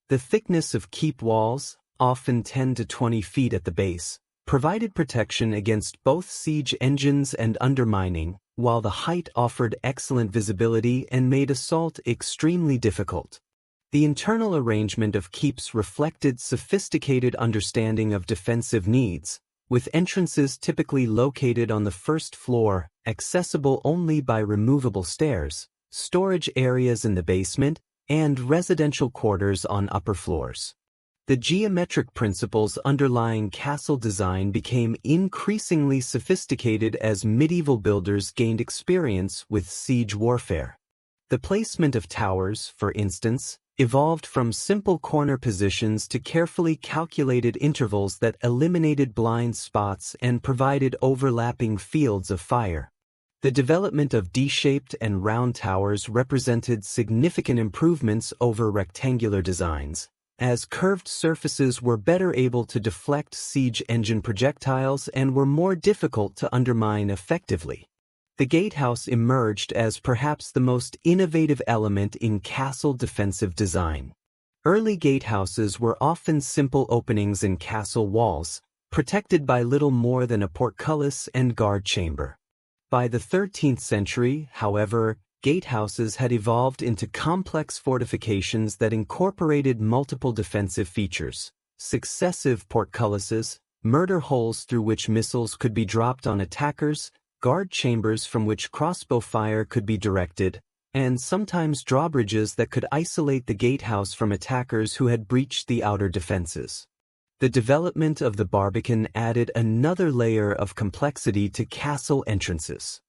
The thickness of keep walls, often 10 to 20 feet at the base, provided protection against both siege engines and undermining, while the height offered excellent visibility and made assault extremely difficult. The internal arrangement of keeps reflected sophisticated understanding of defensive needs, with entrances typically located on the first floor, accessible only by removable stairs, storage areas in the basement, and residential quarters on upper floors. The geometric principles underlying castle design became increasingly sophisticated as medieval builders gained experience with siege warfare. The placement of towers, for instance, evolved from simple corner positions to carefully calculated intervals that eliminated blind spots and provided overlapping fields of fire. The development of D-shaped and round towers represented significant improvements over rectangular designs, as curved surfaces were better able to deflect siege engine projectiles and were more difficult to undermine effectively. The gatehouse emerged as perhaps the most innovative element in castle defensive design. Early gatehouses were often simple openings in castle walls, protected by little more than a portcullis and guard chamber. By the 13th century, however, gatehouses had evolved into complex fortifications that incorporated multiple defensive features, successive portcullises, murder holes through which missiles could be dropped on attackers, guard chambers from which crossbow fire could be directed, and sometimes drawbridges that could isolate the gatehouse from attackers who had breached the outer defenses. The development of the barbican added another layer of complexity to castle entrances.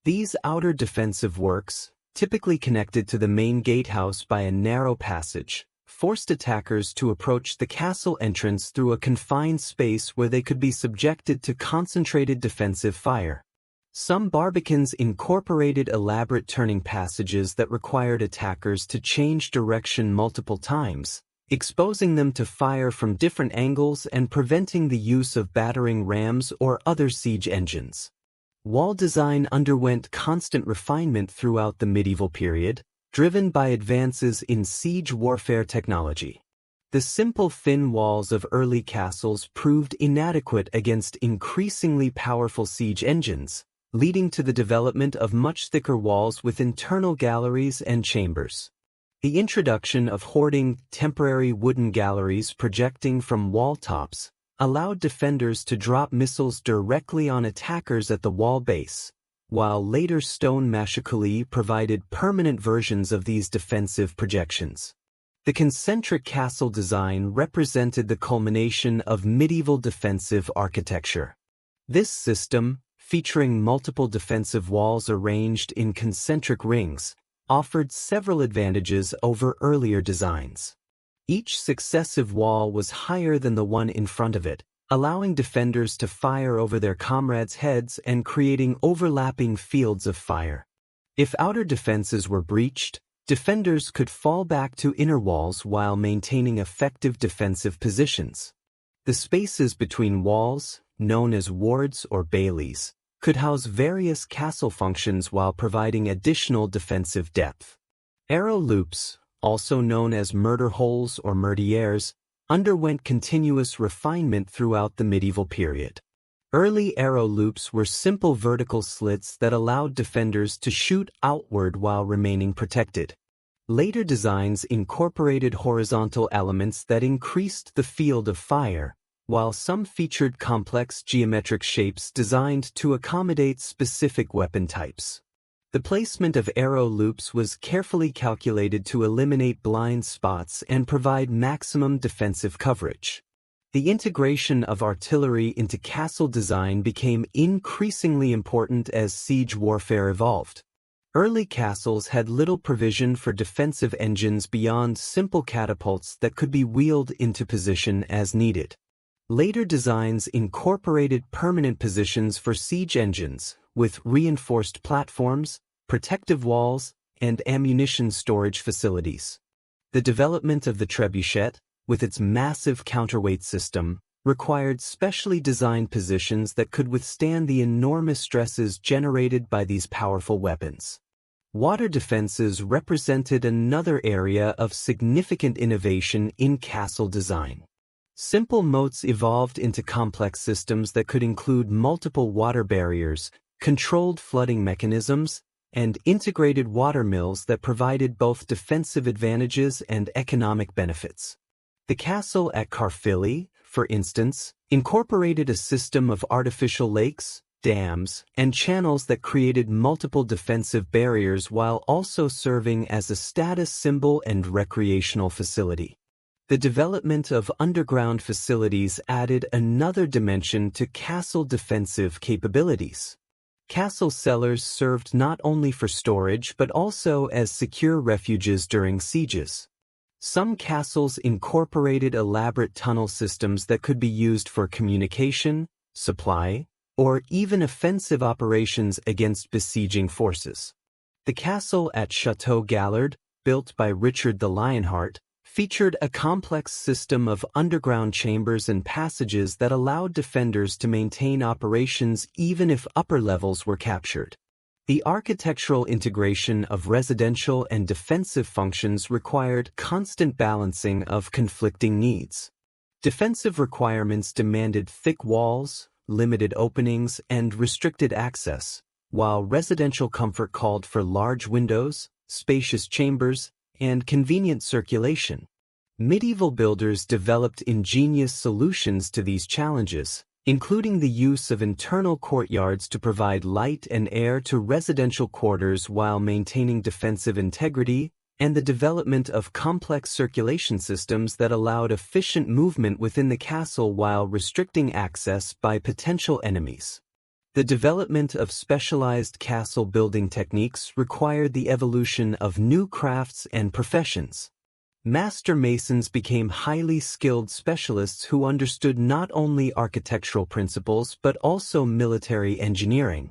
These outer defensive works, typically connected to the main gatehouse by a narrow passage, forced attackers to approach the castle entrance through a confined space where they could be subjected to concentrated defensive fire. Some barbicans incorporated elaborate turning passages that required attackers to change direction multiple times, exposing them to fire from different angles and preventing the use of battering rams or other siege engines. Wall design underwent constant refinement throughout the medieval period, driven by advances in siege warfare technology. The simple thin walls of early castles proved inadequate against increasingly powerful siege engines, leading to the development of much thicker walls with internal galleries and chambers. The introduction of hoarding temporary wooden galleries projecting from wall tops allowed defenders to drop missiles directly on attackers at the wall base, while later stone machicolae provided permanent versions of these defensive projections. The concentric castle design represented the culmination of medieval defensive architecture. This system, featuring multiple defensive walls arranged in concentric rings, offered several advantages over earlier designs. Each successive wall was higher than the one in front of it, allowing defenders to fire over their comrades' heads and creating overlapping fields of fire. If outer defenses were breached, defenders could fall back to inner walls while maintaining effective defensive positions. The spaces between walls, known as wards or baileys, could house various castle functions while providing additional defensive depth. Arrow loops, also known as murder holes or meurdières, underwent continuous refinement throughout the medieval period. Early arrow loops were simple vertical slits that allowed defenders to shoot outward while remaining protected. Later designs incorporated horizontal elements that increased the field of fire, while some featured complex geometric shapes designed to accommodate specific weapon types. The placement of arrow loops was carefully calculated to eliminate blind spots and provide maximum defensive coverage. The integration of artillery into castle design became increasingly important as siege warfare evolved. Early castles had little provision for defensive engines beyond simple catapults that could be wheeled into position as needed. Later designs incorporated permanent positions for siege engines, with reinforced platforms, protective walls, and ammunition storage facilities. The development of the trebuchet, with its massive counterweight system, required specially designed positions that could withstand the enormous stresses generated by these powerful weapons. Water defenses represented another area of significant innovation in castle design. Simple moats evolved into complex systems that could include multiple water barriers, controlled flooding mechanisms, and integrated water mills that provided both defensive advantages and economic benefits. The castle at Caerphilly, for instance, incorporated a system of artificial lakes, dams, and channels that created multiple defensive barriers while also serving as a status symbol and recreational facility. The development of underground facilities added another dimension to castle defensive capabilities. Castle cellars served not only for storage but also as secure refuges during sieges. Some castles incorporated elaborate tunnel systems that could be used for communication, supply, or even offensive operations against besieging forces. The castle at Château Gallard, built by Richard the Lionheart, featured a complex system of underground chambers and passages that allowed defenders to maintain operations even if upper levels were captured. The architectural integration of residential and defensive functions required constant balancing of conflicting needs. Defensive requirements demanded thick walls, limited openings, and restricted access, while residential comfort called for large windows, spacious chambers, and convenient circulation. Medieval builders developed ingenious solutions to these challenges, including the use of internal courtyards to provide light and air to residential quarters while maintaining defensive integrity, and the development of complex circulation systems that allowed efficient movement within the castle while restricting access by potential enemies. The development of specialized castle building techniques required the evolution of new crafts and professions. Master masons became highly skilled specialists who understood not only architectural principles but also military engineering.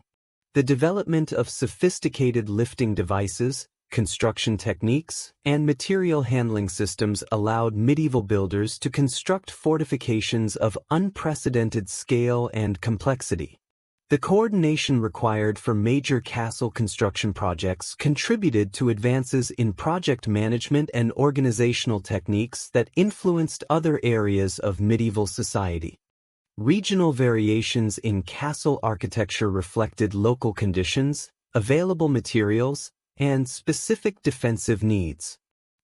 The development of sophisticated lifting devices, construction techniques, and material handling systems allowed medieval builders to construct fortifications of unprecedented scale and complexity. The coordination required for major castle construction projects contributed to advances in project management and organizational techniques that influenced other areas of medieval society. Regional variations in castle architecture reflected local conditions, available materials, and specific defensive needs.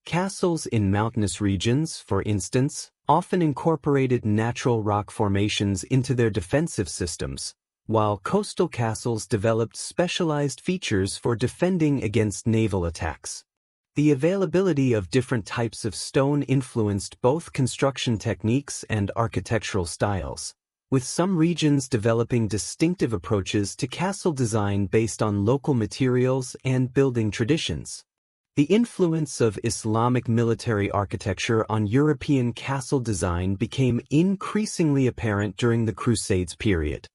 Castles in mountainous regions, for instance, often incorporated natural rock formations into their defensive systems, while coastal castles developed specialized features for defending against naval attacks. The availability of different types of stone influenced both construction techniques and architectural styles, with some regions developing distinctive approaches to castle design based on local materials and building traditions. The influence of Islamic military architecture on European castle design became increasingly apparent during the Crusades period.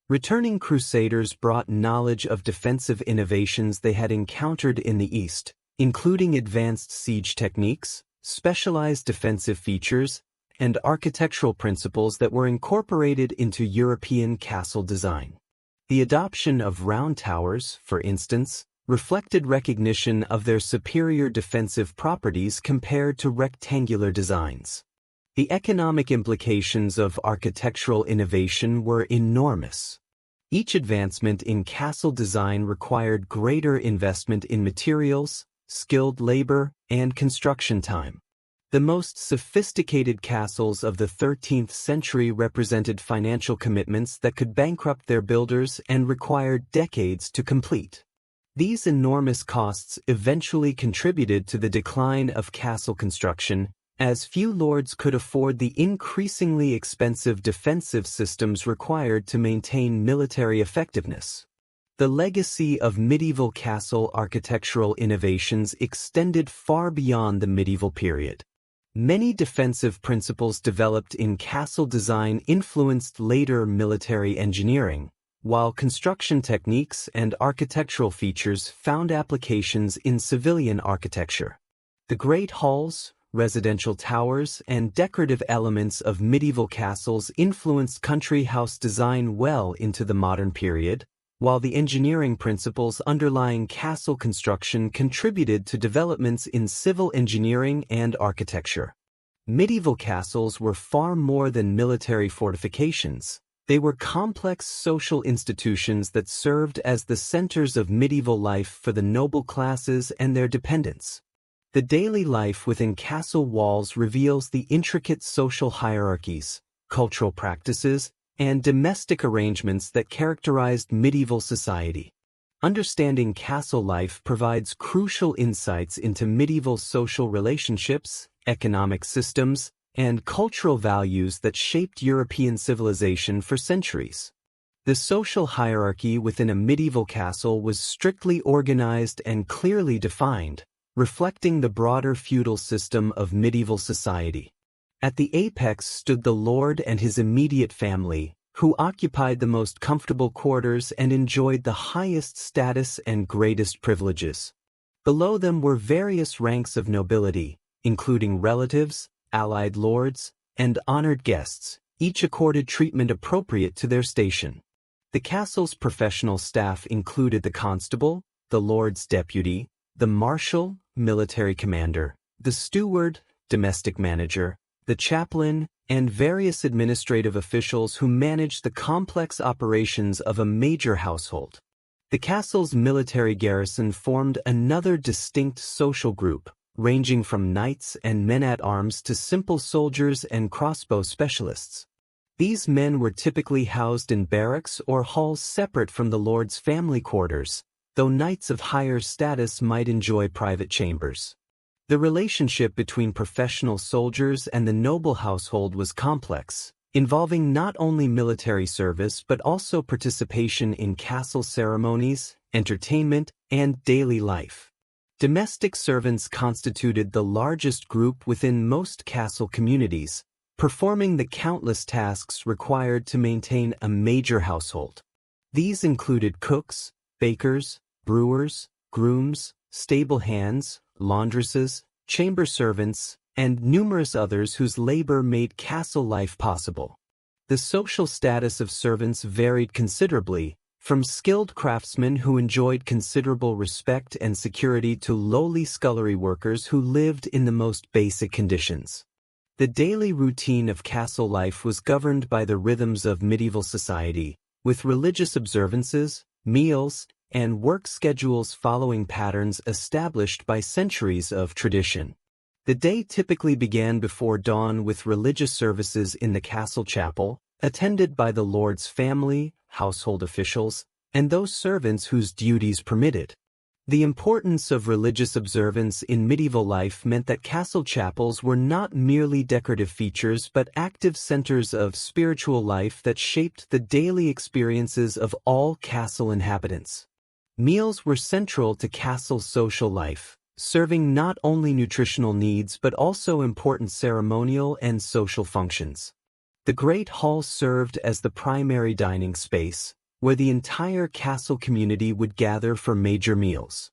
Returning crusaders brought knowledge of defensive innovations they had encountered in the East, including advanced siege techniques, specialized defensive features, and architectural principles that were incorporated into European castle design. The adoption of round towers, for instance, reflected recognition of their superior defensive properties compared to rectangular designs. The economic implications of architectural innovation were enormous. Each advancement in castle design required greater investment in materials, skilled labor, and construction time. The most sophisticated castles of the 13th century represented financial commitments that could bankrupt their builders and required decades to complete. These enormous costs eventually contributed to the decline of castle construction, as few lords could afford the increasingly expensive defensive systems required to maintain military effectiveness. The legacy of medieval castle architectural innovations extended far beyond the medieval period. Many defensive principles developed in castle design influenced later military engineering, while construction techniques and architectural features found applications in civilian architecture. The great halls, residential towers, and decorative elements of medieval castles influenced country house design well into the modern period, while the engineering principles underlying castle construction contributed to developments in civil engineering and architecture. Medieval castles were far more than military fortifications. They were complex social institutions that served as the centers of medieval life for the noble classes and their dependents. The daily life within castle walls reveals the intricate social hierarchies, cultural practices, and domestic arrangements that characterized medieval society. Understanding castle life provides crucial insights into medieval social relationships, economic systems, and cultural values that shaped European civilization for centuries. The social hierarchy within a medieval castle was strictly organized and clearly defined, reflecting the broader feudal system of medieval society. At the apex stood the lord and his immediate family, who occupied the most comfortable quarters and enjoyed the highest status and greatest privileges. Below them were various ranks of nobility, including relatives, allied lords, and honored guests, each accorded treatment appropriate to their station. The castle's professional staff included the constable, the lord's deputy, the marshal, military commander, the steward, domestic manager, the chaplain, and various administrative officials who managed the complex operations of a major household. The castle's military garrison formed another distinct social group, ranging from knights and men-at-arms to simple soldiers and crossbow specialists. These men were typically housed in barracks or halls separate from the lord's family quarters, though knights of higher status might enjoy private chambers. The relationship between professional soldiers and the noble household was complex, involving not only military service but also participation in castle ceremonies, entertainment, and daily life. Domestic servants constituted the largest group within most castle communities, performing the countless tasks required to maintain a major household. These included cooks, bakers, brewers, grooms, stable hands, laundresses, chamber servants, and numerous others whose labor made castle life possible. The social status of servants varied considerably, from skilled craftsmen who enjoyed considerable respect and security to lowly scullery workers who lived in the most basic conditions. The daily routine of castle life was governed by the rhythms of medieval society, with religious observances, meals, and work schedules following patterns established by centuries of tradition. The day typically began before dawn with religious services in the castle chapel, attended by the lord's family, household officials, and those servants whose duties permitted. The importance of religious observance in medieval life meant that castle chapels were not merely decorative features but active centers of spiritual life that shaped the daily experiences of all castle inhabitants. Meals were central to castle social life, serving not only nutritional needs but also important ceremonial and social functions. The Great Hall served as the primary dining space, where the entire castle community would gather for major meals.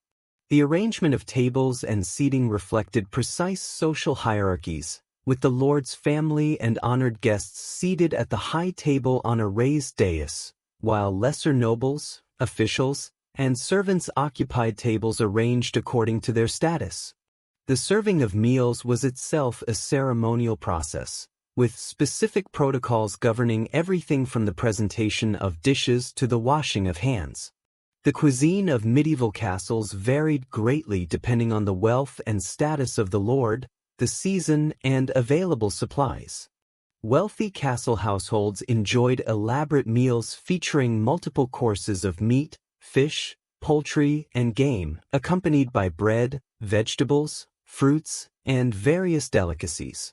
The arrangement of tables and seating reflected precise social hierarchies, with the lord's family and honored guests seated at the high table on a raised dais, while lesser nobles, officials, and servants occupied tables arranged according to their status. The serving of meals was itself a ceremonial process, with specific protocols governing everything from the presentation of dishes to the washing of hands. The cuisine of medieval castles varied greatly depending on the wealth and status of the lord, the season, and available supplies. Wealthy castle households enjoyed elaborate meals featuring multiple courses of meat, fish, poultry, and game, accompanied by bread, vegetables, fruits, and various delicacies.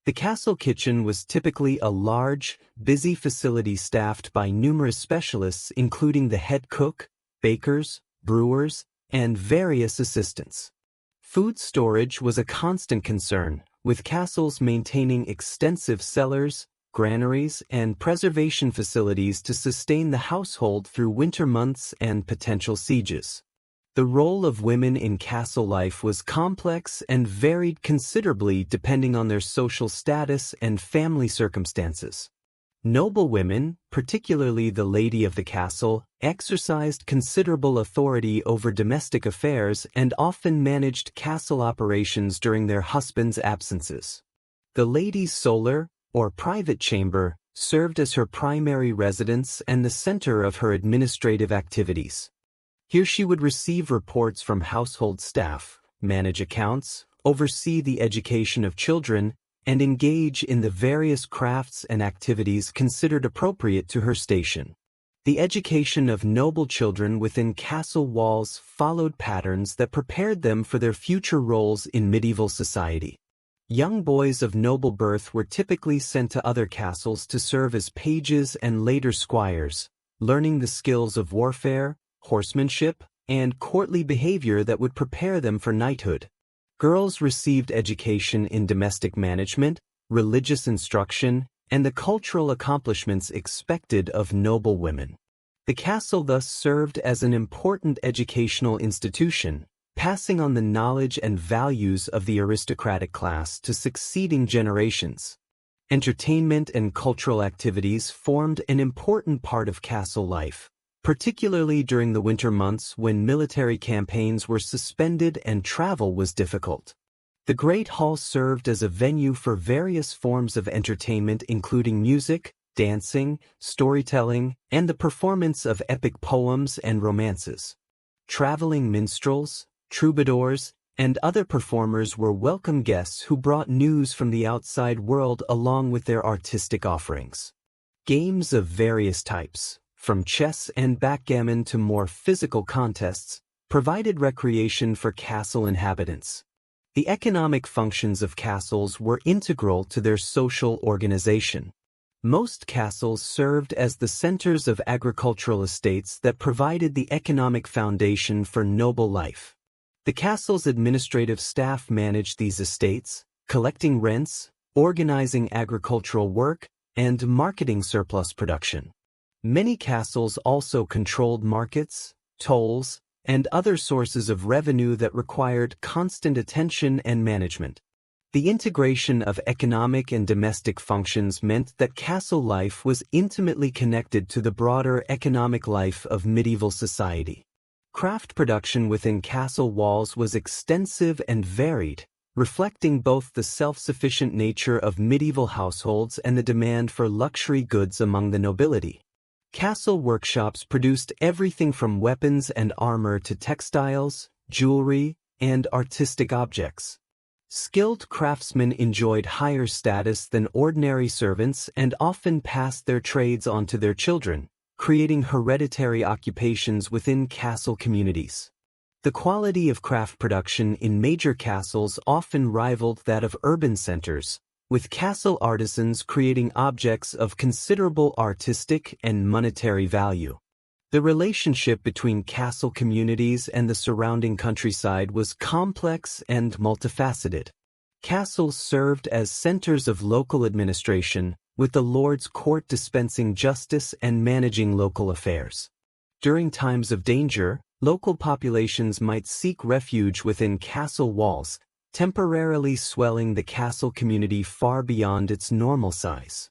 The castle kitchen was typically a large, busy facility staffed by numerous specialists including the head cook, bakers, brewers, and various assistants. Food storage was a constant concern, with castles maintaining extensive cellars, granaries, and preservation facilities to sustain the household through winter months and potential sieges. The role of women in castle life was complex and varied considerably depending on their social status and family circumstances. Noble women, particularly the lady of the castle, exercised considerable authority over domestic affairs and often managed castle operations during their husbands' absences. The lady's solar, or private chamber, served as her primary residence and the center of her administrative activities. Here she would receive reports from household staff, manage accounts, oversee the education of children, and engage in the various crafts and activities considered appropriate to her station. The education of noble children within castle walls followed patterns that prepared them for their future roles in medieval society. Young boys of noble birth were typically sent to other castles to serve as pages and later squires, learning the skills of warfare, horsemanship, and courtly behavior that would prepare them for knighthood. Girls received education in domestic management, religious instruction, and the cultural accomplishments expected of noble women. The castle thus served as an important educational institution, passing on the knowledge and values of the aristocratic class to succeeding generations. Entertainment and cultural activities formed an important part of castle life, particularly during the winter months when military campaigns were suspended and travel was difficult. The Great Hall served as a venue for various forms of entertainment including music, dancing, storytelling, and the performance of epic poems and romances. Traveling minstrels, troubadours, and other performers were welcome guests who brought news from the outside world along with their artistic offerings. Games of various types, from chess and backgammon to more physical contests, provided recreation for castle inhabitants. The economic functions of castles were integral to their social organization. Most castles served as the centers of agricultural estates that provided the economic foundation for noble life. The castle's administrative staff managed these estates, collecting rents, organizing agricultural work, and marketing surplus production. Many castles also controlled markets, tolls, and other sources of revenue that required constant attention and management. The integration of economic and domestic functions meant that castle life was intimately connected to the broader economic life of medieval society. Craft production within castle walls was extensive and varied, reflecting both the self-sufficient nature of medieval households and the demand for luxury goods among the nobility. Castle workshops produced everything from weapons and armor to textiles, jewelry, and artistic objects. Skilled craftsmen enjoyed higher status than ordinary servants and often passed their trades on to their children, creating hereditary occupations within castle communities. The quality of craft production in major castles often rivaled that of urban centers, with castle artisans creating objects of considerable artistic and monetary value. The relationship between castle communities and the surrounding countryside was complex and multifaceted. Castles served as centers of local administration, with the Lord's Court dispensing justice and managing local affairs. During times of danger, local populations might seek refuge within castle walls, temporarily swelling the castle community far beyond its normal size.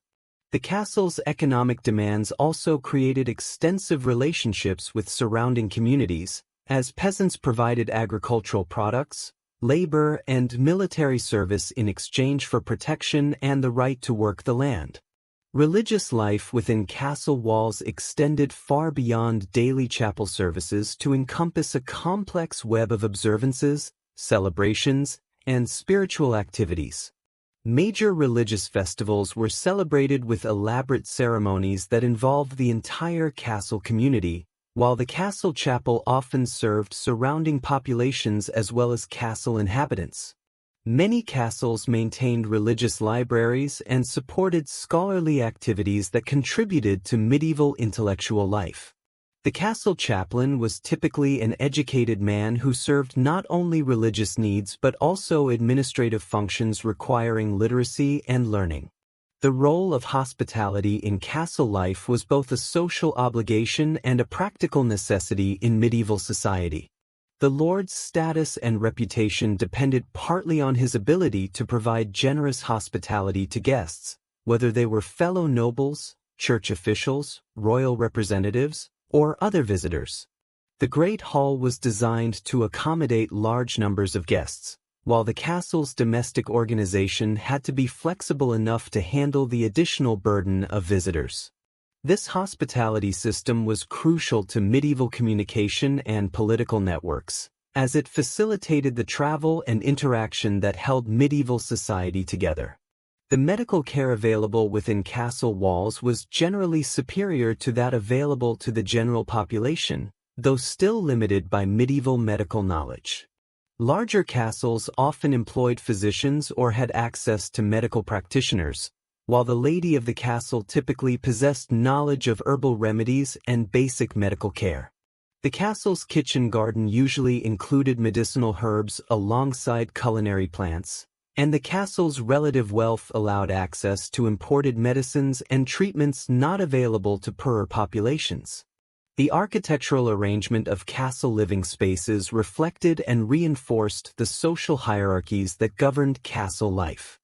The castle's economic demands also created extensive relationships with surrounding communities, as peasants provided agricultural products, labor, and military service in exchange for protection and the right to work the land. Religious life within castle walls extended far beyond daily chapel services to encompass a complex web of observances, celebrations, and spiritual activities. Major religious festivals were celebrated with elaborate ceremonies that involved the entire castle community, while the castle chapel often served surrounding populations as well as castle inhabitants. Many castles maintained religious libraries and supported scholarly activities that contributed to medieval intellectual life. The castle chaplain was typically an educated man who served not only religious needs but also administrative functions requiring literacy and learning. The role of hospitality in castle life was both a social obligation and a practical necessity in medieval society. The lord's status and reputation depended partly on his ability to provide generous hospitality to guests, whether they were fellow nobles, church officials, royal representatives, or other visitors. The Great Hall was designed to accommodate large numbers of guests, while the castle's domestic organization had to be flexible enough to handle the additional burden of visitors. This hospitality system was crucial to medieval communication and political networks, as it facilitated the travel and interaction that held medieval society together. The medical care available within castle walls was generally superior to that available to the general population, though still limited by medieval medical knowledge. Larger castles often employed physicians or had access to medical practitioners, while the lady of the castle typically possessed knowledge of herbal remedies and basic medical care. The castle's kitchen garden usually included medicinal herbs alongside culinary plants, and the castle's relative wealth allowed access to imported medicines and treatments not available to poorer populations. The architectural arrangement of castle living spaces reflected and reinforced the social hierarchies that governed castle life.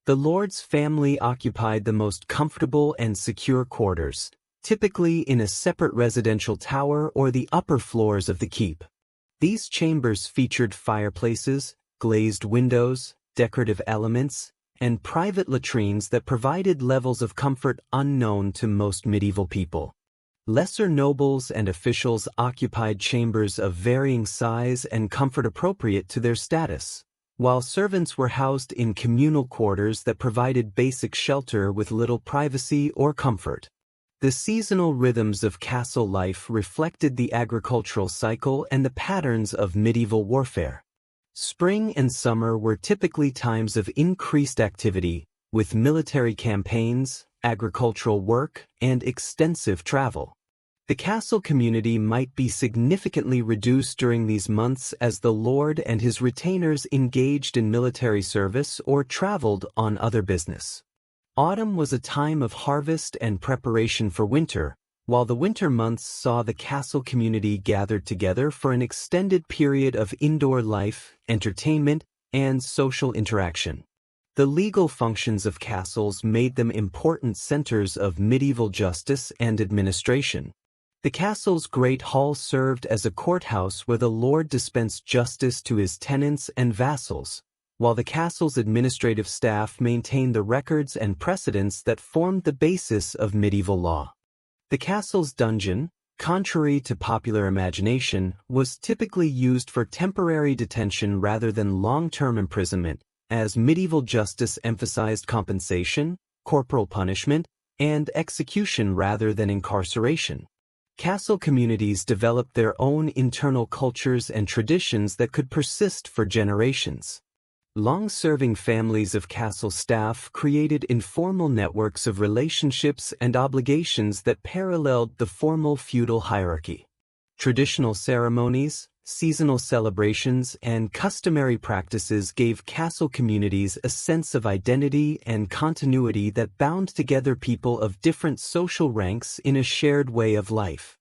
The lord's family occupied the most comfortable and secure quarters, typically in a separate residential tower or the upper floors of the keep. These chambers featured fireplaces, glazed windows, decorative elements, and private latrines that provided levels of comfort unknown to most medieval people. Lesser nobles and officials occupied chambers of varying size and comfort appropriate to their status, while servants were housed in communal quarters that provided basic shelter with little privacy or comfort. The seasonal rhythms of castle life reflected the agricultural cycle and the patterns of medieval warfare. Spring and summer were typically times of increased activity, with military campaigns, agricultural work, and extensive travel. The castle community might be significantly reduced during these months as the lord and his retainers engaged in military service or traveled on other business. Autumn was a time of harvest and preparation for winter, while the winter months saw the castle community gathered together for an extended period of indoor life, entertainment, and social interaction. The legal functions of castles made them important centers of medieval justice and administration. The castle's Great Hall served as a courthouse where the lord dispensed justice to his tenants and vassals, while the castle's administrative staff maintained the records and precedents that formed the basis of medieval law. The castle's dungeon, contrary to popular imagination, was typically used for temporary detention rather than long-term imprisonment, as medieval justice emphasized compensation, corporal punishment, and execution rather than incarceration. Castle communities developed their own internal cultures and traditions that could persist for generations. Long-serving families of castle staff created informal networks of relationships and obligations that paralleled the formal feudal hierarchy. Traditional ceremonies, seasonal celebrations, and customary practices gave castle communities a sense of identity and continuity that bound together people of different social ranks in a shared way of life.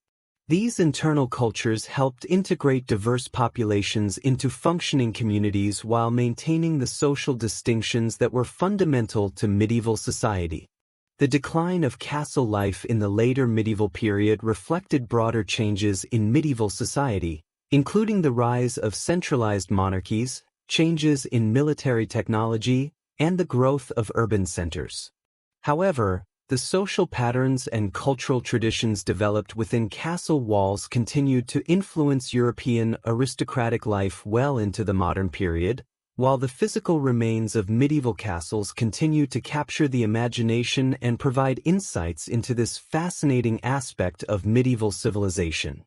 These internal cultures helped integrate diverse populations into functioning communities while maintaining the social distinctions that were fundamental to medieval society. The decline of castle life in the later medieval period reflected broader changes in medieval society, including the rise of centralized monarchies, changes in military technology, and the growth of urban centers. However, the social patterns and cultural traditions developed within castle walls continued to influence European aristocratic life well into the modern period, while the physical remains of medieval castles continue to capture the imagination and provide insights into this fascinating aspect of medieval civilization.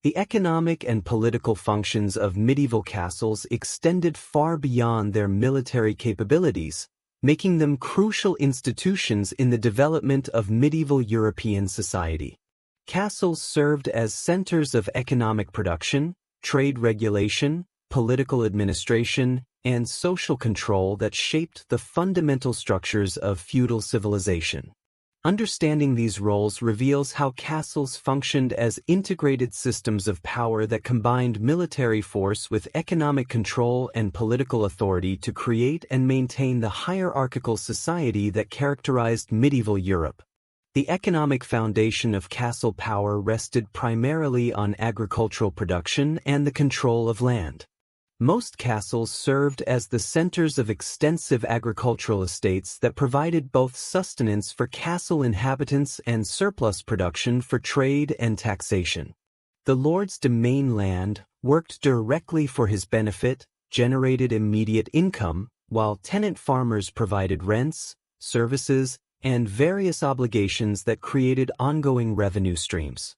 The economic and political functions of medieval castles extended far beyond their military capabilities, making them crucial institutions in the development of medieval European society. Castles served as centers of economic production, trade regulation, political administration, and social control that shaped the fundamental structures of feudal civilization. Understanding these roles reveals how castles functioned as integrated systems of power that combined military force with economic control and political authority to create and maintain the hierarchical society that characterized medieval Europe. The economic foundation of castle power rested primarily on agricultural production and the control of land. Most castles served as the centers of extensive agricultural estates that provided both sustenance for castle inhabitants and surplus production for trade and taxation. The lord's domain land worked directly for his benefit, generated immediate income, while tenant farmers provided rents, services, and various obligations that created ongoing revenue streams.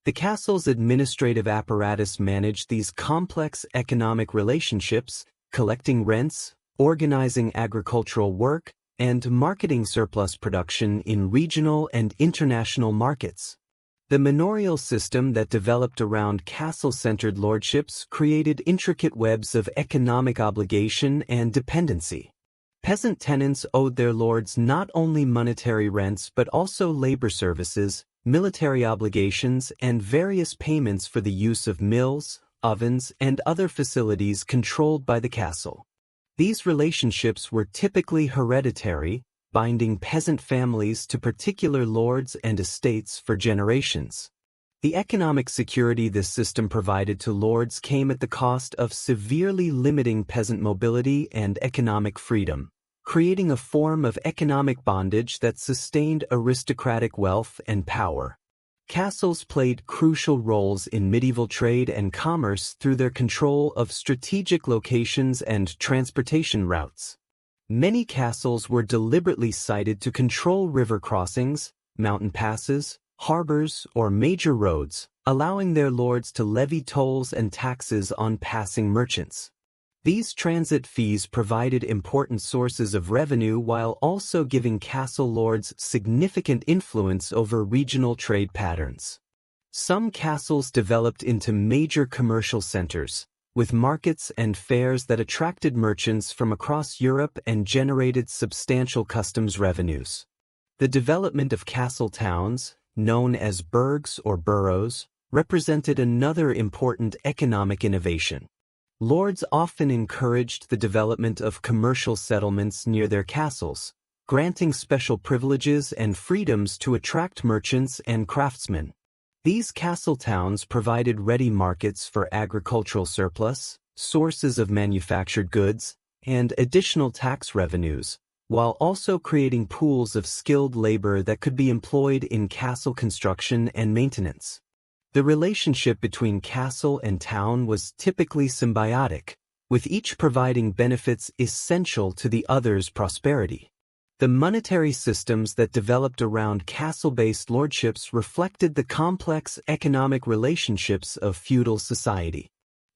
The castle's administrative apparatus managed these complex economic relationships, collecting rents, organizing agricultural work, and marketing surplus production in regional and international markets. The manorial system that developed around castle-centered lordships created intricate webs of economic obligation and dependency. Peasant tenants owed their lords not only monetary rents but also labor services, military obligations, and various payments for the use of mills, ovens, and other facilities controlled by the castle. These relationships were typically hereditary, binding peasant families to particular lords and estates for generations. The economic security this system provided to lords came at the cost of severely limiting peasant mobility and economic freedom, creating a form of economic bondage that sustained aristocratic wealth and power. Castles played crucial roles in medieval trade and commerce through their control of strategic locations and transportation routes. Many castles were deliberately sited to control river crossings, mountain passes, harbors, or major roads, allowing their lords to levy tolls and taxes on passing merchants. These transit fees provided important sources of revenue while also giving castle lords significant influence over regional trade patterns. Some castles developed into major commercial centers, with markets and fairs that attracted merchants from across Europe and generated substantial customs revenues. The development of castle towns, known as burghs or boroughs, represented another important economic innovation. Lords often encouraged the development of commercial settlements near their castles, granting special privileges and freedoms to attract merchants and craftsmen. These castle towns provided ready markets for agricultural surplus, sources of manufactured goods, and additional tax revenues, while also creating pools of skilled labor that could be employed in castle construction and maintenance. The relationship between castle and town was typically symbiotic, with each providing benefits essential to the other's prosperity. The monetary systems that developed around castle-based lordships reflected the complex economic relationships of feudal society.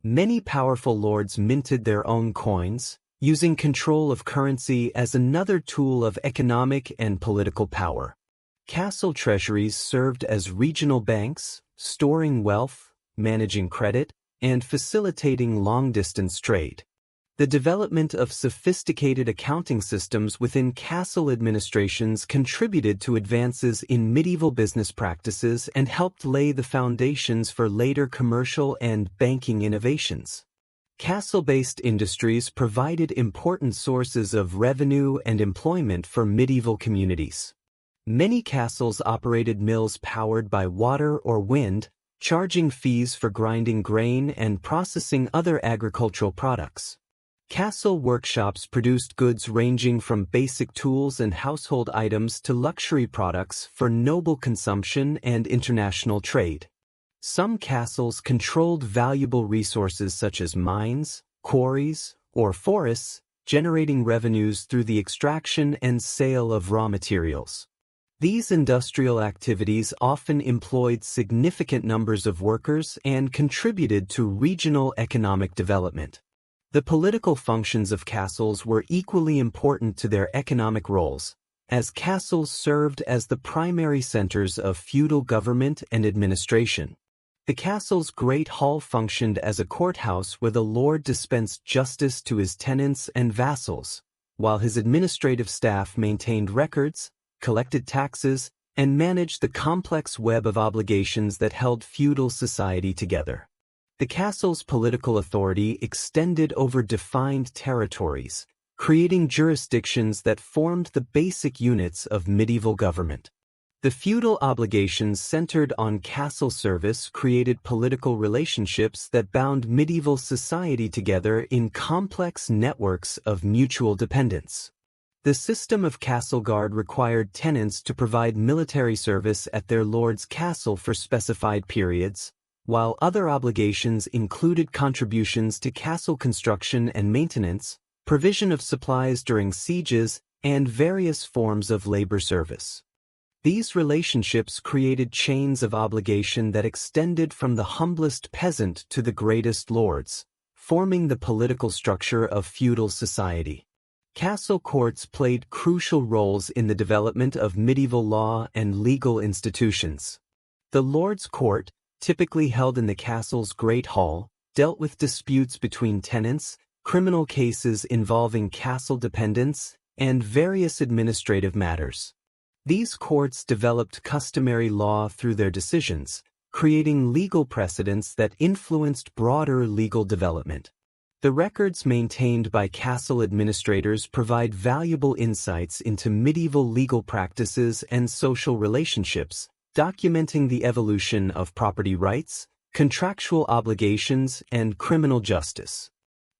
Many powerful lords minted their own coins, using control of currency as another tool of economic and political power. Castle treasuries served as regional banks, storing wealth, managing credit, and facilitating long-distance trade. The development of sophisticated accounting systems within castle administrations contributed to advances in medieval business practices and helped lay the foundations for later commercial and banking innovations. Castle-based industries provided important sources of revenue and employment for medieval communities. Many castles operated mills powered by water or wind, charging fees for grinding grain and processing other agricultural products. Castle workshops produced goods ranging from basic tools and household items to luxury products for noble consumption and international trade. Some castles controlled valuable resources such as mines, quarries, or forests, generating revenues through the extraction and sale of raw materials. These industrial activities often employed significant numbers of workers and contributed to regional economic development. The political functions of castles were equally important to their economic roles, as castles served as the primary centers of feudal government and administration. The castle's great hall functioned as a courthouse where the lord dispensed justice to his tenants and vassals, while his administrative staff maintained records, collected taxes, and managed the complex web of obligations that held feudal society together. The castle's political authority extended over defined territories, creating jurisdictions that formed the basic units of medieval government. The feudal obligations centered on castle service created political relationships that bound medieval society together in complex networks of mutual dependence. The system of castle guard required tenants to provide military service at their lord's castle for specified periods, while other obligations included contributions to castle construction and maintenance, provision of supplies during sieges, and various forms of labor service. These relationships created chains of obligation that extended from the humblest peasant to the greatest lords, forming the political structure of feudal society. Castle courts played crucial roles in the development of medieval law and legal institutions. The Lord's Court, typically held in the castle's Great Hall, dealt with disputes between tenants, criminal cases involving castle dependents, and various administrative matters. These courts developed customary law through their decisions, creating legal precedents that influenced broader legal development. The records maintained by castle administrators provide valuable insights into medieval legal practices and social relationships, documenting the evolution of property rights, contractual obligations, and criminal justice.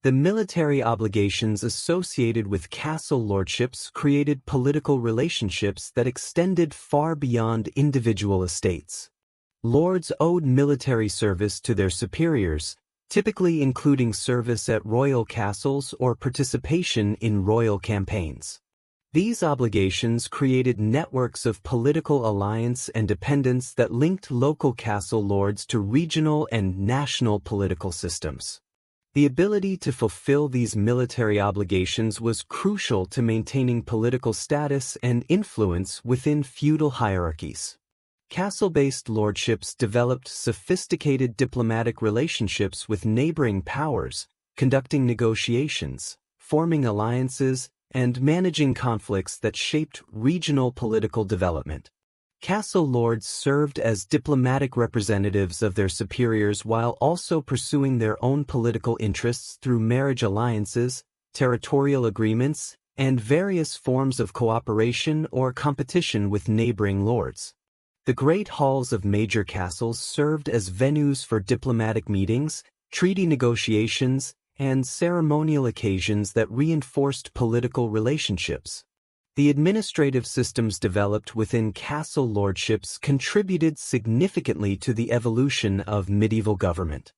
The military obligations associated with castle lordships created political relationships that extended far beyond individual estates. Lords owed military service to their superiors, typically including service at royal castles or participation in royal campaigns. These obligations created networks of political alliance and dependence that linked local castle lords to regional and national political systems. The ability to fulfill these military obligations was crucial to maintaining political status and influence within feudal hierarchies. Castle-based lordships developed sophisticated diplomatic relationships with neighboring powers, conducting negotiations, forming alliances, and managing conflicts that shaped regional political development. Castle lords served as diplomatic representatives of their superiors while also pursuing their own political interests through marriage alliances, territorial agreements, and various forms of cooperation or competition with neighboring lords. The great halls of major castles served as venues for diplomatic meetings, treaty negotiations, and ceremonial occasions that reinforced political relationships. The administrative systems developed within castle lordships contributed significantly to the evolution of medieval government.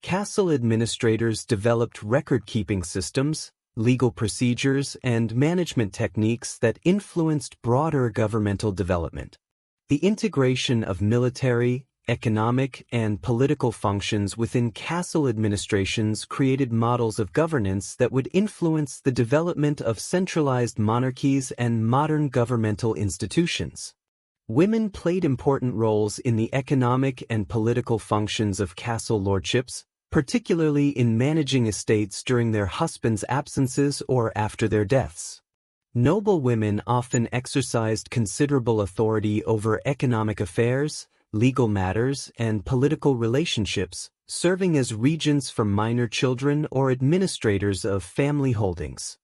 Castle administrators developed record-keeping systems, legal procedures, and management techniques that influenced broader governmental development. The integration of military, economic, and political functions within castle administrations created models of governance that would influence the development of centralized monarchies and modern governmental institutions. Women played important roles in the economic and political functions of castle lordships, particularly in managing estates during their husbands' absences or after their deaths. Noble women often exercised considerable authority over economic affairs, legal matters, and political relationships, serving as regents for minor children or administrators of family holdings.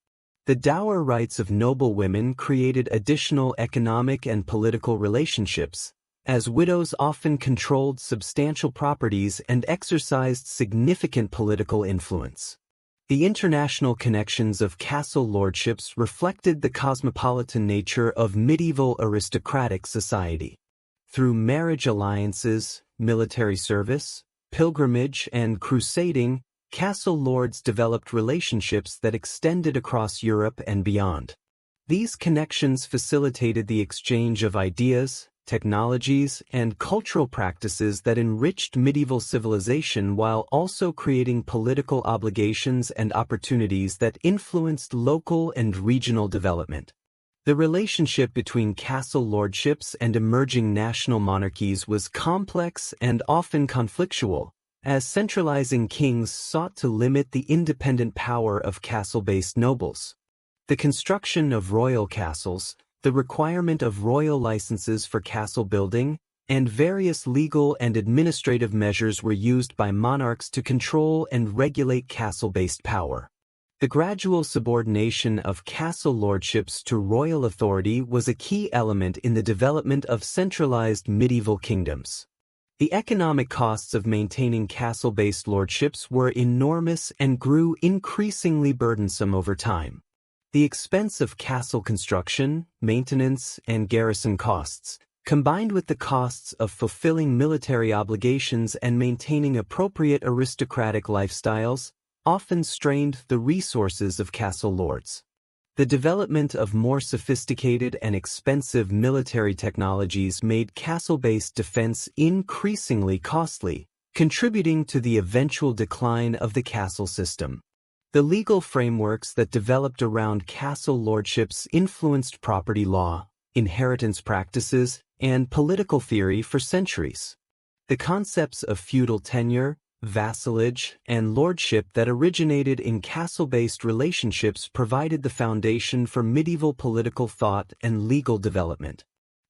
The dower rights of noble women created additional economic and political relationships, as widows often controlled substantial properties and exercised significant political influence. The international connections of castle lordships reflected the cosmopolitan nature of medieval aristocratic society. Through marriage alliances, military service, pilgrimage, and crusading, castle lords developed relationships that extended across Europe and beyond. These connections facilitated the exchange of ideas, technologies, and cultural practices that enriched medieval civilization while also creating political obligations and opportunities that influenced local and regional development. The relationship between castle lordships and emerging national monarchies was complex and often conflictual, as centralizing kings sought to limit the independent power of castle-based nobles. The construction of royal castles, the requirement of royal licenses for castle building, and various legal and administrative measures were used by monarchs to control and regulate castle-based power. The gradual subordination of castle lordships to royal authority was a key element in the development of centralized medieval kingdoms. The economic costs of maintaining castle-based lordships were enormous and grew increasingly burdensome over time. The expense of castle construction, maintenance, and garrison costs, combined with the costs of fulfilling military obligations and maintaining appropriate aristocratic lifestyles, often strained the resources of castle lords. The development of more sophisticated and expensive military technologies made castle-based defense increasingly costly, contributing to the eventual decline of the castle system. The legal frameworks that developed around castle lordships influenced property law, inheritance practices, and political theory for centuries. The concepts of feudal tenure, vassalage, and lordship that originated in castle-based relationships provided the foundation for medieval political thought and legal development.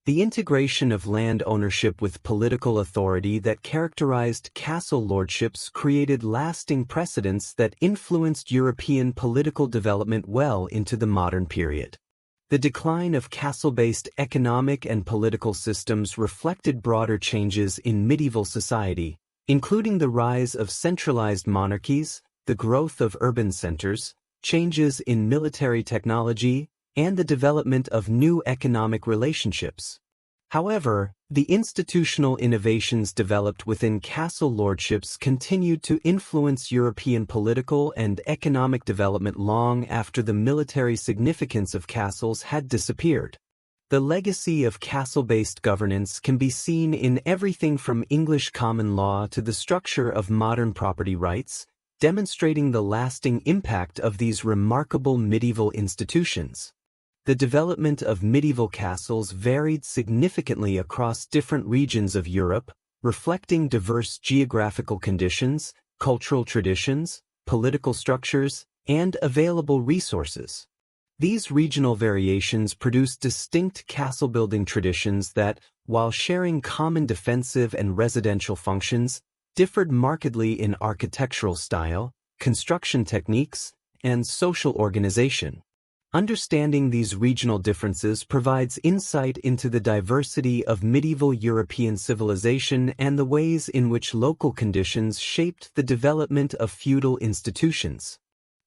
The integration of land ownership with political authority that characterized castle lordships created lasting precedents that influenced European political development well into the modern period. The decline of castle-based economic and political systems reflected broader changes in medieval society, including the rise of centralized monarchies, the growth of urban centers, changes in military technology, and the development of new economic relationships. However, the institutional innovations developed within castle lordships continued to influence European political and economic development long after the military significance of castles had disappeared. The legacy of castle-based governance can be seen in everything from English common law to the structure of modern property rights, demonstrating the lasting impact of these remarkable medieval institutions. The development of medieval castles varied significantly across different regions of Europe, reflecting diverse geographical conditions, cultural traditions, political structures, and available resources. These regional variations produced distinct castle-building traditions that, while sharing common defensive and residential functions, differed markedly in architectural style, construction techniques, and social organization. Understanding these regional differences provides insight into the diversity of medieval European civilization and the ways in which local conditions shaped the development of feudal institutions.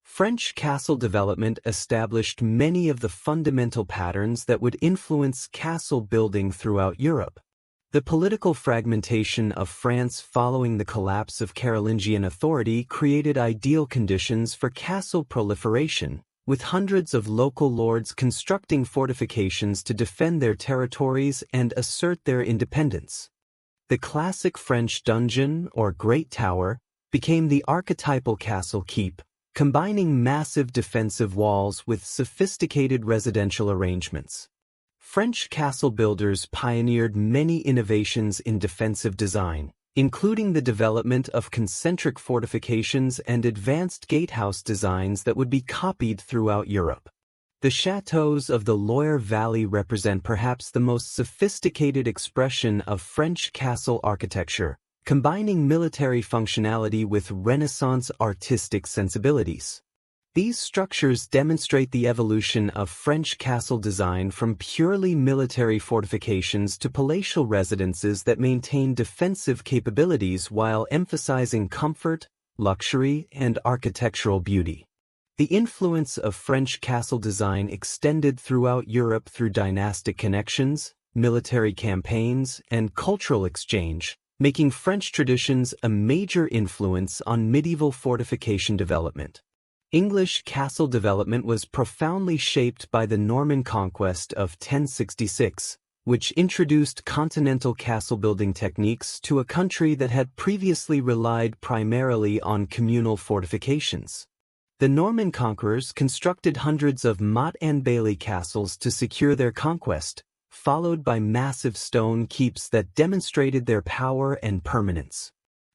French castle development established many of the fundamental patterns that would influence castle building throughout Europe. The political fragmentation of France following the collapse of Carolingian authority created ideal conditions for castle proliferation, with hundreds of local lords constructing fortifications to defend their territories and assert their independence. The classic French donjon, or Great Tower, became the archetypal castle keep, combining massive defensive walls with sophisticated residential arrangements. French castle builders pioneered many innovations in defensive design, including the development of concentric fortifications and advanced gatehouse designs that would be copied throughout Europe. The châteaux of the Loire Valley represent perhaps the most sophisticated expression of French castle architecture, combining military functionality with Renaissance artistic sensibilities. These structures demonstrate the evolution of French castle design from purely military fortifications to palatial residences that maintain defensive capabilities while emphasizing comfort, luxury, and architectural beauty. The influence of French castle design extended throughout Europe through dynastic connections, military campaigns, and cultural exchange, making French traditions a major influence on medieval fortification development. English castle development was profoundly shaped by the Norman conquest of 1066, which introduced continental castle-building techniques to a country that had previously relied primarily on communal fortifications. The Norman conquerors constructed hundreds of motte and bailey castles to secure their conquest, followed by massive stone keeps that demonstrated their power and permanence.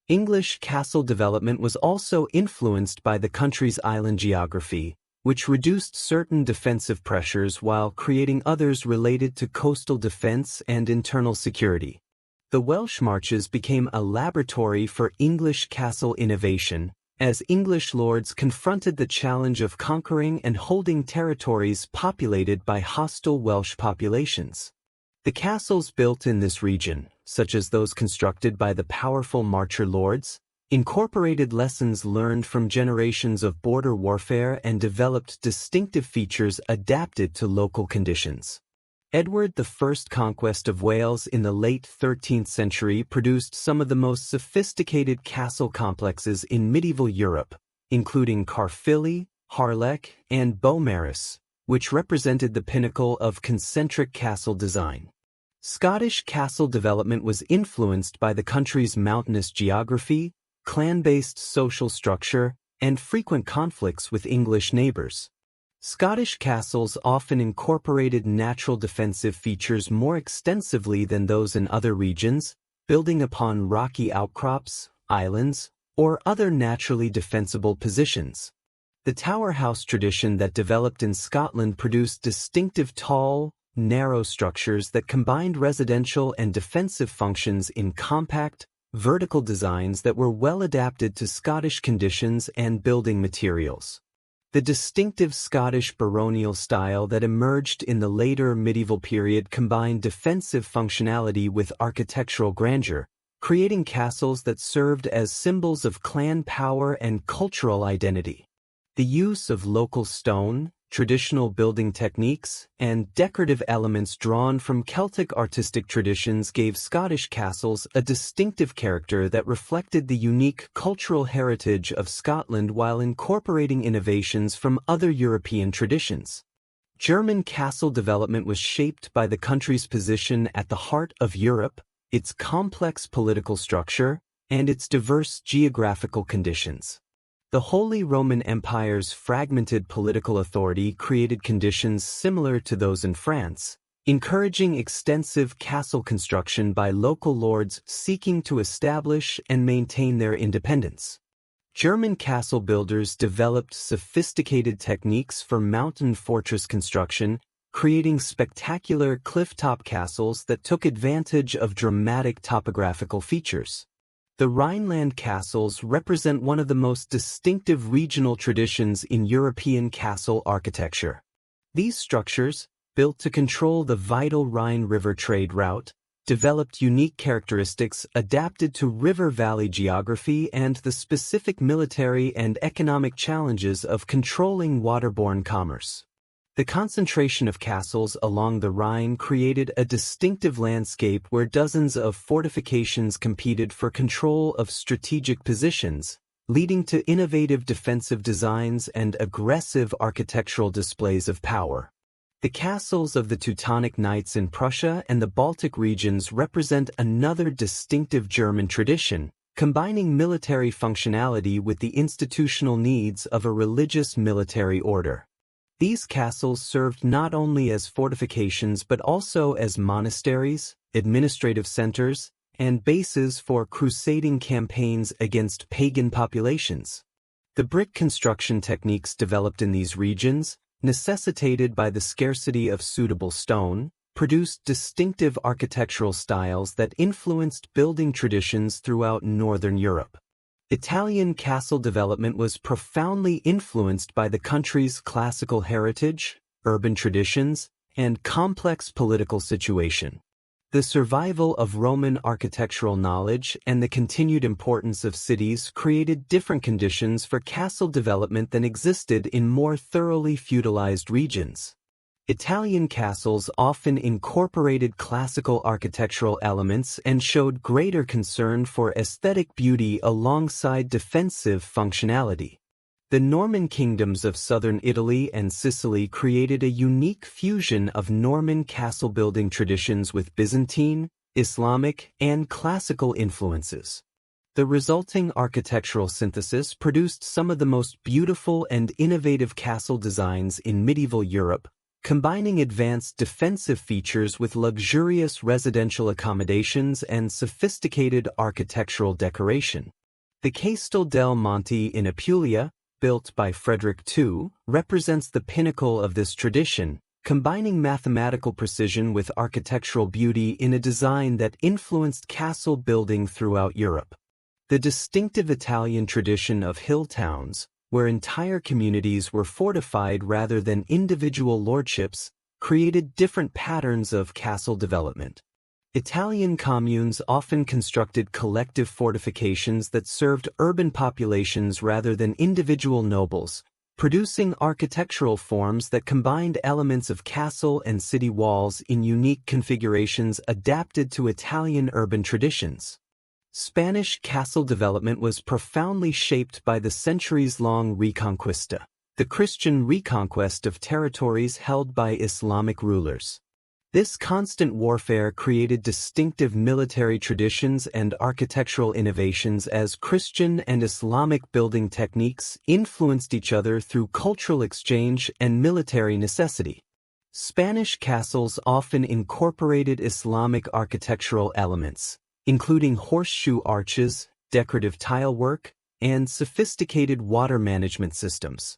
English castle development was also influenced by the country's island geography, which reduced certain defensive pressures while creating others related to coastal defense and internal security. The Welsh Marches became a laboratory for English castle innovation, as English lords confronted the challenge of conquering and holding territories populated by hostile Welsh populations. The castles built in this region, such as those constructed by the powerful Marcher lords, incorporated lessons learned from generations of border warfare and developed distinctive features adapted to local conditions. Edward I's conquest of Wales in the late 13th century produced some of the most sophisticated castle complexes in medieval Europe, including Caerphilly, Harlech, and Beaumaris, which represented the pinnacle of concentric castle design. Scottish castle development was influenced by the country's mountainous geography, clan-based social structure, and frequent conflicts with English neighbors. Scottish castles often incorporated natural defensive features more extensively than those in other regions, building upon rocky outcrops, islands, or other naturally defensible positions. The Tower House tradition that developed in Scotland produced distinctive tall, narrow structures that combined residential and defensive functions in compact, vertical designs that were well adapted to Scottish conditions and building materials. The distinctive Scottish baronial style that emerged in the later medieval period combined defensive functionality with architectural grandeur, creating castles that served as symbols of clan power and cultural identity. The use of local stone, traditional building techniques, and decorative elements drawn from Celtic artistic traditions gave Scottish castles a distinctive character that reflected the unique cultural heritage of Scotland while incorporating innovations from other European traditions. German castle development was shaped by the country's position at the heart of Europe, its complex political structure, and its diverse geographical conditions. The Holy Roman Empire's fragmented political authority created conditions similar to those in France, encouraging extensive castle construction by local lords seeking to establish and maintain their independence. German castle builders developed sophisticated techniques for mountain fortress construction, creating spectacular cliff-top castles that took advantage of dramatic topographical features. The Rhineland castles represent one of the most distinctive regional traditions in European castle architecture. These structures, built to control the vital Rhine River trade route, developed unique characteristics adapted to river valley geography and the specific military and economic challenges of controlling waterborne commerce. The concentration of castles along the Rhine created a distinctive landscape where dozens of fortifications competed for control of strategic positions, leading to innovative defensive designs and aggressive architectural displays of power. The castles of the Teutonic Knights in Prussia and the Baltic regions represent another distinctive German tradition, combining military functionality with the institutional needs of a religious military order. These castles served not only as fortifications but also as monasteries, administrative centers, and bases for crusading campaigns against pagan populations. The brick construction techniques developed in these regions, necessitated by the scarcity of suitable stone, produced distinctive architectural styles that influenced building traditions throughout Northern Europe. Italian castle development was profoundly influenced by the country's classical heritage, urban traditions, and complex political situation. The survival of Roman architectural knowledge and the continued importance of cities created different conditions for castle development than existed in more thoroughly feudalized regions. Italian castles often incorporated classical architectural elements and showed greater concern for aesthetic beauty alongside defensive functionality. The Norman kingdoms of southern Italy and Sicily created a unique fusion of Norman castle-building traditions with Byzantine, Islamic, and classical influences. The resulting architectural synthesis produced some of the most beautiful and innovative castle designs in medieval Europe, combining advanced defensive features with luxurious residential accommodations and sophisticated architectural decoration. The Castel del Monte in Apulia, built by Frederick II, represents the pinnacle of this tradition, combining mathematical precision with architectural beauty in a design that influenced castle building throughout Europe. The distinctive Italian tradition of hill towns, where entire communities were fortified rather than individual lordships, created different patterns of castle development. Italian communes often constructed collective fortifications that served urban populations rather than individual nobles, producing architectural forms that combined elements of castle and city walls in unique configurations adapted to Italian urban traditions. Spanish castle development was profoundly shaped by the centuries-long Reconquista, the Christian reconquest of territories held by Islamic rulers. This constant warfare created distinctive military traditions and architectural innovations as Christian and Islamic building techniques influenced each other through cultural exchange and military necessity. Spanish castles often incorporated Islamic architectural elements, including horseshoe arches, decorative tilework, and sophisticated water management systems.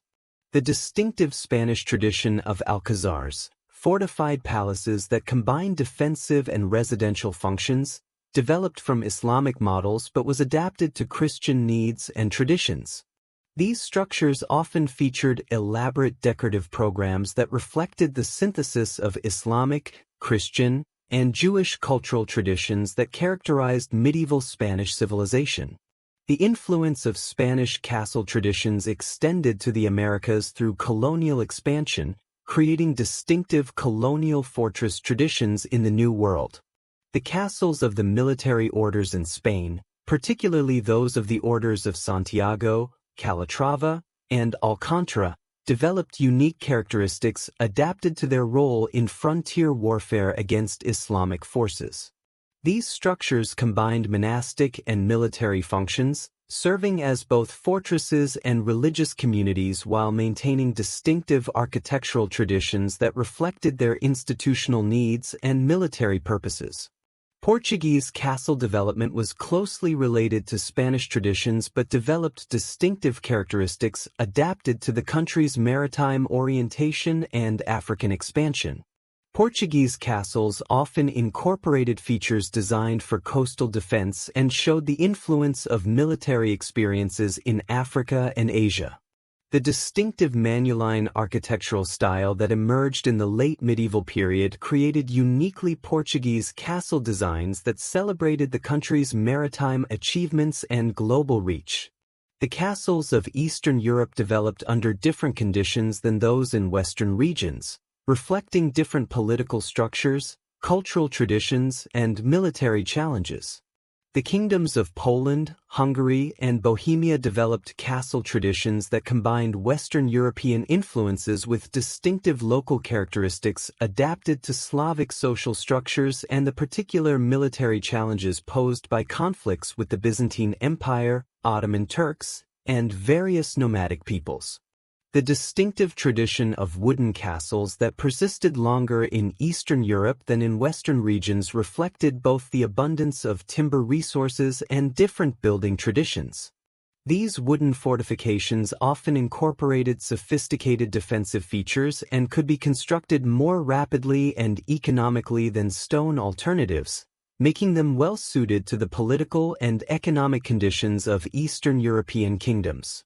The distinctive Spanish tradition of alcazars, fortified palaces that combine defensive and residential functions, developed from Islamic models but was adapted to Christian needs and traditions. These structures often featured elaborate decorative programs that reflected the synthesis of Islamic, Christian, and Jewish cultural traditions that characterized medieval Spanish civilization. The influence of Spanish castle traditions extended to the Americas through colonial expansion, creating distinctive colonial fortress traditions in the New World. The castles of the military orders in Spain, particularly those of the orders of Santiago, Calatrava, and Alcántara, developed unique characteristics adapted to their role in frontier warfare against Islamic forces. These structures combined monastic and military functions, serving as both fortresses and religious communities while maintaining distinctive architectural traditions that reflected their institutional needs and military purposes. Portuguese castle development was closely related to Spanish traditions but developed distinctive characteristics adapted to the country's maritime orientation and African expansion. Portuguese castles often incorporated features designed for coastal defense and showed the influence of military experiences in Africa and Asia. The distinctive Manueline architectural style that emerged in the late medieval period created uniquely Portuguese castle designs that celebrated the country's maritime achievements and global reach. The castles of Eastern Europe developed under different conditions than those in Western regions, reflecting different political structures, cultural traditions, and military challenges. The kingdoms of Poland, Hungary, and Bohemia developed castle traditions that combined Western European influences with distinctive local characteristics adapted to Slavic social structures and the particular military challenges posed by conflicts with the Byzantine Empire, Ottoman Turks, and various nomadic peoples. The distinctive tradition of wooden castles that persisted longer in Eastern Europe than in Western regions reflected both the abundance of timber resources and different building traditions. These wooden fortifications often incorporated sophisticated defensive features and could be constructed more rapidly and economically than stone alternatives, making them well suited to the political and economic conditions of Eastern European kingdoms.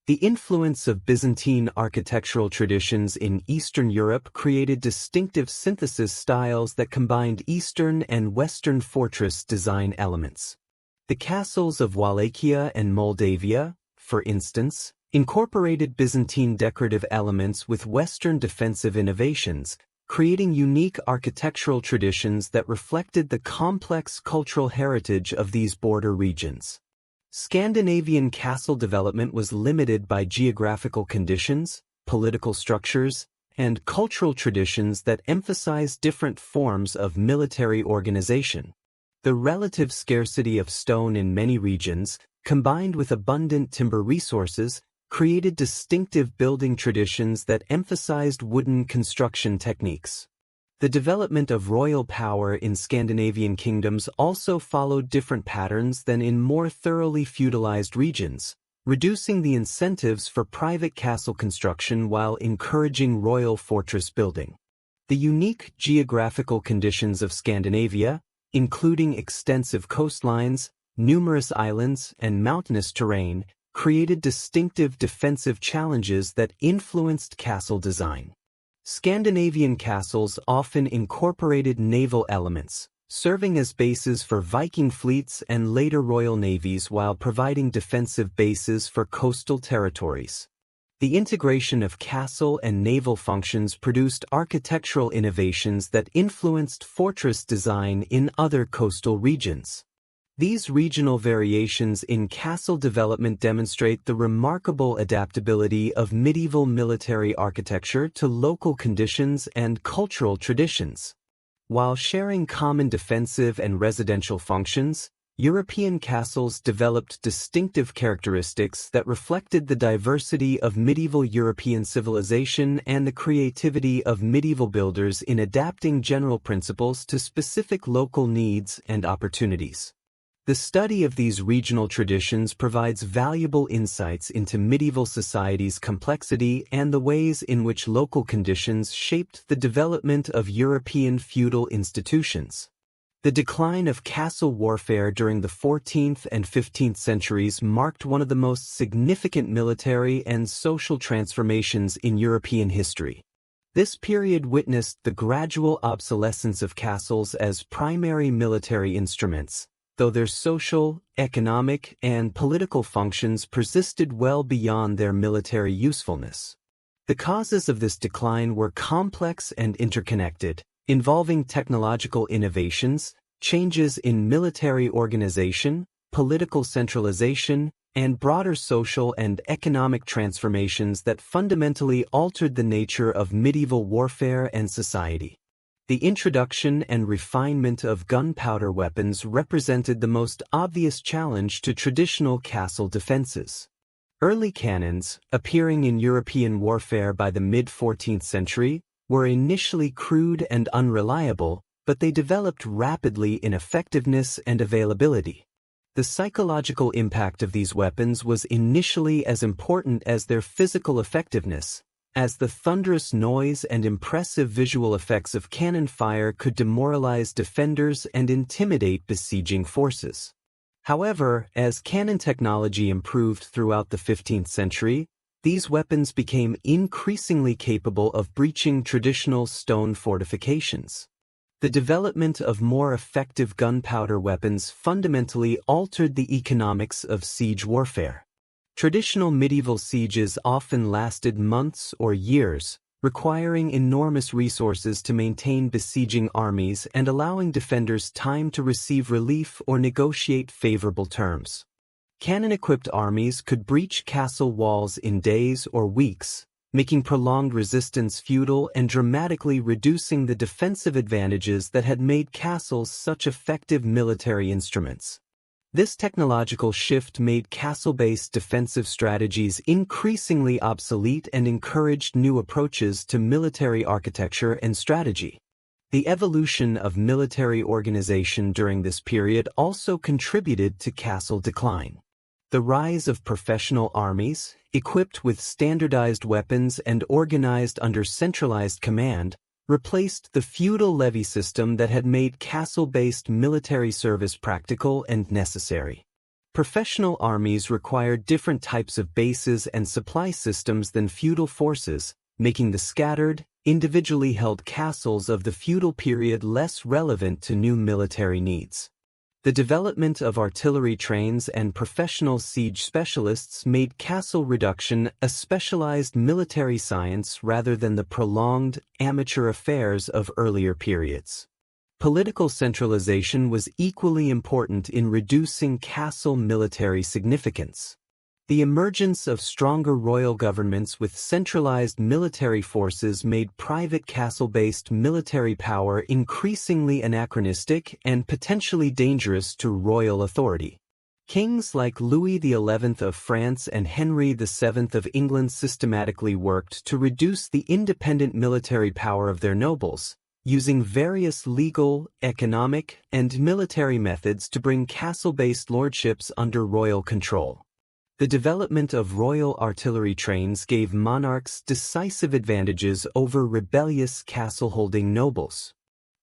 The influence of Byzantine architectural traditions in Eastern Europe created distinctive synthesis styles that combined Eastern and Western fortress design elements. The castles of Wallachia and Moldavia, for instance, incorporated Byzantine decorative elements with Western defensive innovations, creating unique architectural traditions that reflected the complex cultural heritage of these border regions. Scandinavian castle development was limited by geographical conditions, political structures, and cultural traditions that emphasized different forms of military organization. The relative scarcity of stone in many regions, combined with abundant timber resources, created distinctive building traditions that emphasized wooden construction techniques. The development of royal power in Scandinavian kingdoms also followed different patterns than in more thoroughly feudalized regions, reducing the incentives for private castle construction while encouraging royal fortress building. The unique geographical conditions of Scandinavia, including extensive coastlines, numerous islands, and mountainous terrain, created distinctive defensive challenges that influenced castle design. Scandinavian castles often incorporated naval elements, serving as bases for Viking fleets and later royal navies while providing defensive bases for coastal territories. The integration of castle and naval functions produced architectural innovations that influenced fortress design in other coastal regions. These regional variations in castle development demonstrate the remarkable adaptability of medieval military architecture to local conditions and cultural traditions. While sharing common defensive and residential functions, European castles developed distinctive characteristics that reflected the diversity of medieval European civilization and the creativity of medieval builders in adapting general principles to specific local needs and opportunities. The study of these regional traditions provides valuable insights into medieval society's complexity and the ways in which local conditions shaped the development of European feudal institutions. The decline of castle warfare during the 14th and 15th centuries marked one of the most significant military and social transformations in European history. This period witnessed the gradual obsolescence of castles as primary military instruments, though their social, economic, and political functions persisted well beyond their military usefulness. The causes of this decline were complex and interconnected, involving technological innovations, changes in military organization, political centralization, and broader social and economic transformations that fundamentally altered the nature of medieval warfare and society. The introduction and refinement of gunpowder weapons represented the most obvious challenge to traditional castle defenses. Early cannons, appearing in European warfare by the mid-14th century, were initially crude and unreliable, but they developed rapidly in effectiveness and availability. The psychological impact of these weapons was initially as important as their physical effectiveness, as the thunderous noise and impressive visual effects of cannon fire could demoralize defenders and intimidate besieging forces. However, as cannon technology improved throughout the 15th century, these weapons became increasingly capable of breaching traditional stone fortifications. The development of more effective gunpowder weapons fundamentally altered the economics of siege warfare. Traditional medieval sieges often lasted months or years, requiring enormous resources to maintain besieging armies and allowing defenders time to receive relief or negotiate favorable terms. Cannon-equipped armies could breach castle walls in days or weeks, making prolonged resistance futile and dramatically reducing the defensive advantages that had made castles such effective military instruments. This technological shift made castle-based defensive strategies increasingly obsolete and encouraged new approaches to military architecture and strategy. The evolution of military organization during this period also contributed to castle decline. The rise of professional armies, equipped with standardized weapons and organized under centralized command, replaced the feudal levy system that had made castle-based military service practical and necessary. Professional armies required different types of bases and supply systems than feudal forces, making the scattered, individually held castles of the feudal period less relevant to new military needs. The development of artillery trains and professional siege specialists made castle reduction a specialized military science rather than the prolonged, amateur affairs of earlier periods. Political centralization was equally important in reducing castle military significance. The emergence of stronger royal governments with centralized military forces made private castle-based military power increasingly anachronistic and potentially dangerous to royal authority. Kings like Louis XI of France and Henry VII of England systematically worked to reduce the independent military power of their nobles, using various legal, economic, and military methods to bring castle-based lordships under royal control. The development of royal artillery trains gave monarchs decisive advantages over rebellious castle-holding nobles.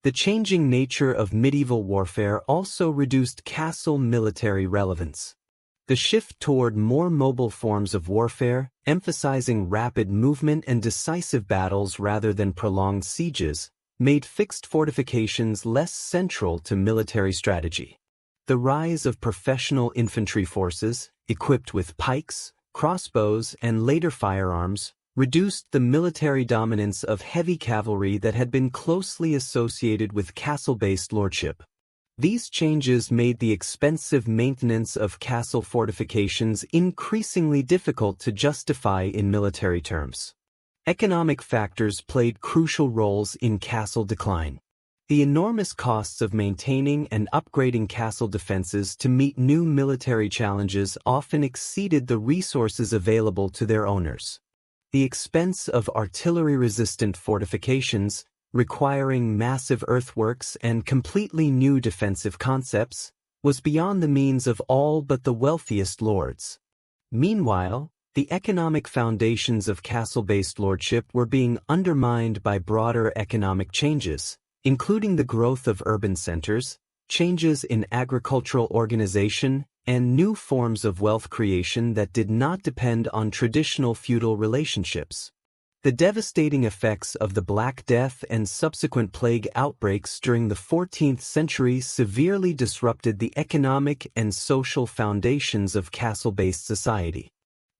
The changing nature of medieval warfare also reduced castle military relevance. The shift toward more mobile forms of warfare, emphasizing rapid movement and decisive battles rather than prolonged sieges, made fixed fortifications less central to military strategy. The rise of professional infantry forces, equipped with pikes, crossbows, and later firearms, reduced the military dominance of heavy cavalry that had been closely associated with castle-based lordship. These changes made the expensive maintenance of castle fortifications increasingly difficult to justify in military terms. Economic factors played crucial roles in castle decline. The enormous costs of maintaining and upgrading castle defenses to meet new military challenges often exceeded the resources available to their owners. The expense of artillery-resistant fortifications, requiring massive earthworks and completely new defensive concepts, was beyond the means of all but the wealthiest lords. Meanwhile, the economic foundations of castle-based lordship were being undermined by broader economic changes, including the growth of urban centers, changes in agricultural organization, and new forms of wealth creation that did not depend on traditional feudal relationships. The devastating effects of the Black Death and subsequent plague outbreaks during the 14th century severely disrupted the economic and social foundations of castle-based society.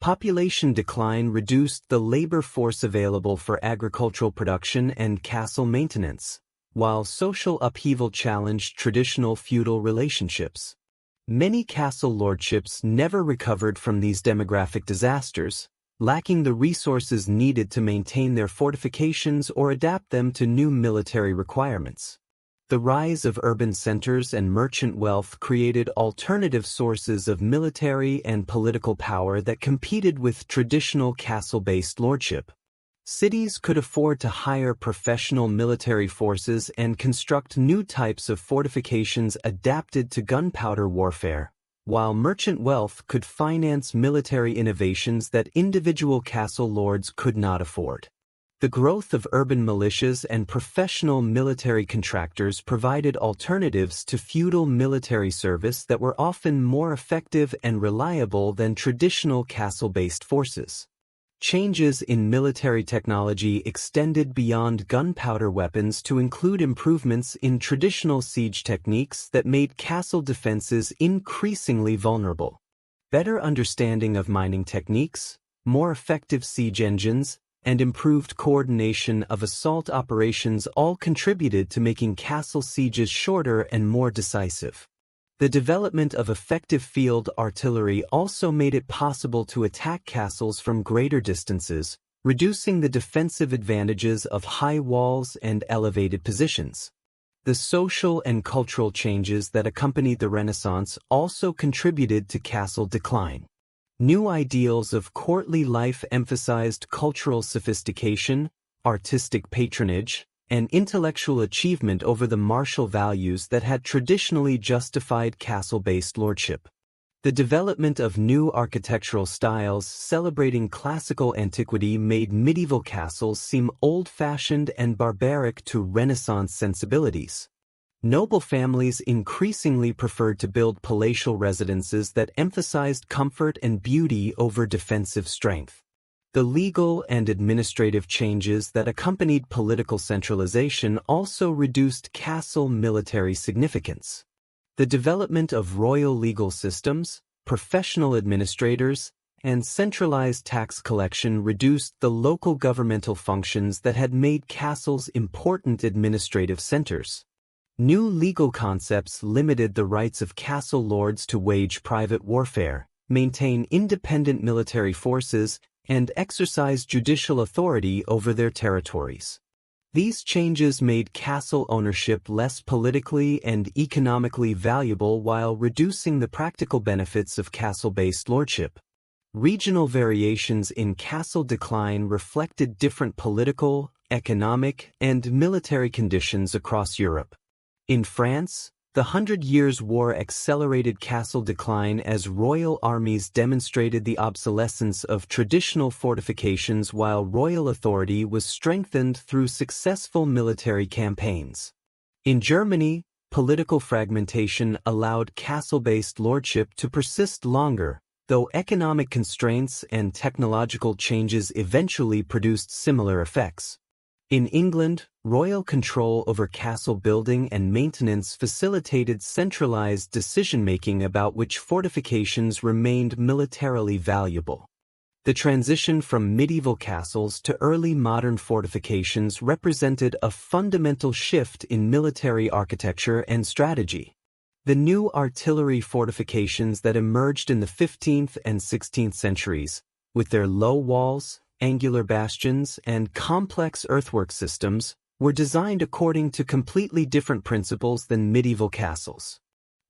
Population decline reduced the labor force available for agricultural production and castle maintenance, while social upheaval challenged traditional feudal relationships. Many castle lordships never recovered from these demographic disasters, lacking the resources needed to maintain their fortifications or adapt them to new military requirements. The rise of urban centers and merchant wealth created alternative sources of military and political power that competed with traditional castle-based lordship. Cities could afford to hire professional military forces and construct new types of fortifications adapted to gunpowder warfare, while merchant wealth could finance military innovations that individual castle lords could not afford. The growth of urban militias and professional military contractors provided alternatives to feudal military service that were often more effective and reliable than traditional castle-based forces. Changes in military technology extended beyond gunpowder weapons to include improvements in traditional siege techniques that made castle defenses increasingly vulnerable. Better understanding of mining techniques, more effective siege engines, and improved coordination of assault operations all contributed to making castle sieges shorter and more decisive. The development of effective field artillery also made it possible to attack castles from greater distances, reducing the defensive advantages of high walls and elevated positions. The social and cultural changes that accompanied the Renaissance also contributed to castle decline. New ideals of courtly life emphasized cultural sophistication, artistic patronage, and intellectual achievement over the martial values that had traditionally justified castle-based lordship. The development of new architectural styles celebrating classical antiquity made medieval castles seem old-fashioned and barbaric to Renaissance sensibilities. Noble families increasingly preferred to build palatial residences that emphasized comfort and beauty over defensive strength. The legal and administrative changes that accompanied political centralization also reduced castle military significance. The development of royal legal systems, professional administrators, and centralized tax collection reduced the local governmental functions that had made castles important administrative centers. New legal concepts limited the rights of castle lords to wage private warfare, maintain independent military forces, and exercise judicial authority over their territories. These changes made castle ownership less politically and economically valuable while reducing the practical benefits of castle-based lordship. Regional variations in castle decline reflected different political, economic, and military conditions across Europe. In France, the Hundred Years' War accelerated castle decline as royal armies demonstrated the obsolescence of traditional fortifications while royal authority was strengthened through successful military campaigns. In Germany, political fragmentation allowed castle-based lordship to persist longer, though economic constraints and technological changes eventually produced similar effects. In England, royal control over castle building and maintenance facilitated centralized decision-making about which fortifications remained militarily valuable. The transition from medieval castles to early modern fortifications represented a fundamental shift in military architecture and strategy. The new artillery fortifications that emerged in the 15th and 16th centuries, with their low walls, angular bastions, and complex earthwork systems, were designed according to completely different principles than medieval castles.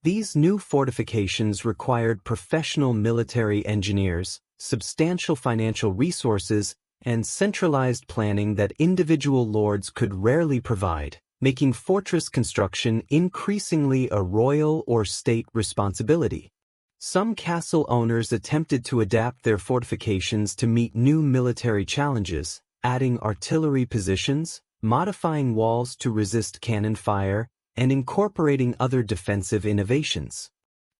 These new fortifications required professional military engineers, substantial financial resources, and centralized planning that individual lords could rarely provide, making fortress construction increasingly a royal or state responsibility. Some castle owners attempted to adapt their fortifications to meet new military challenges, adding artillery positions, modifying walls to resist cannon fire, and incorporating other defensive innovations.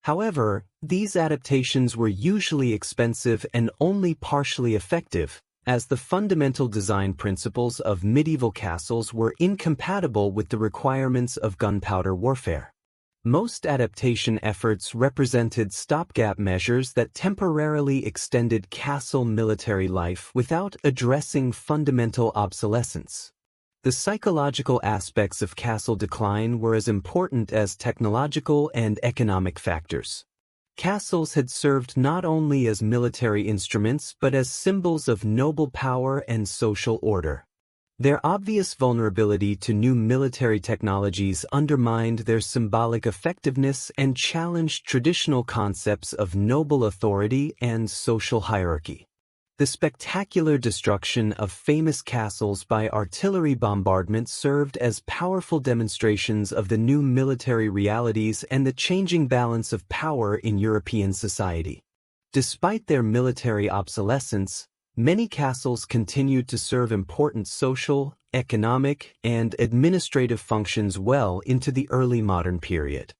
However, these adaptations were usually expensive and only partially effective, as the fundamental design principles of medieval castles were incompatible with the requirements of gunpowder warfare. Most adaptation efforts represented stopgap measures that temporarily extended castle military life without addressing fundamental obsolescence. The psychological aspects of castle decline were as important as technological and economic factors. Castles had served not only as military instruments but as symbols of noble power and social order. Their obvious vulnerability to new military technologies undermined their symbolic effectiveness and challenged traditional concepts of noble authority and social hierarchy. The spectacular destruction of famous castles by artillery bombardment served as powerful demonstrations of the new military realities and the changing balance of power in European society. Despite their military obsolescence, many castles continued to serve important social, economic, and administrative functions well into the early modern period.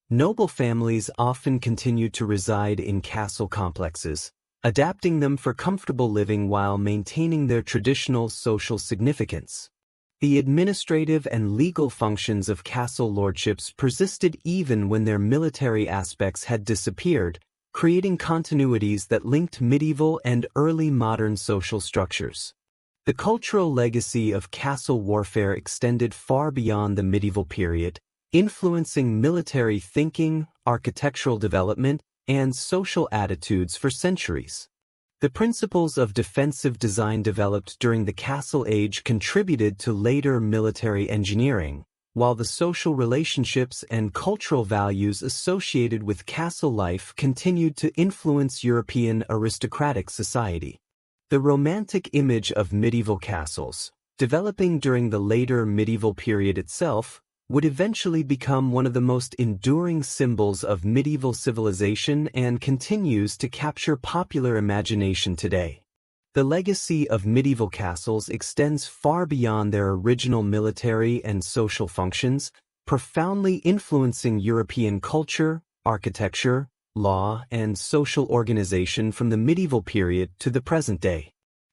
Noble families often continued to reside in castle complexes, adapting them for comfortable living while maintaining their traditional social significance. The administrative and legal functions of castle lordships persisted even when their military aspects had disappeared, creating continuities that linked medieval and early modern social structures. The cultural legacy of castle warfare extended far beyond the medieval period, influencing military thinking, architectural development, and social attitudes for centuries. The principles of defensive design developed during the Castle Age contributed to later military engineering, while the social relationships and cultural values associated with castle life continued to influence European aristocratic society. The romantic image of medieval castles, developing during the later medieval period itself, would eventually become one of the most enduring symbols of medieval civilization and continues to capture popular imagination today. The legacy of medieval castles extends far beyond their original military and social functions, profoundly influencing European culture, architecture, law, and social organization from the medieval period to the present day.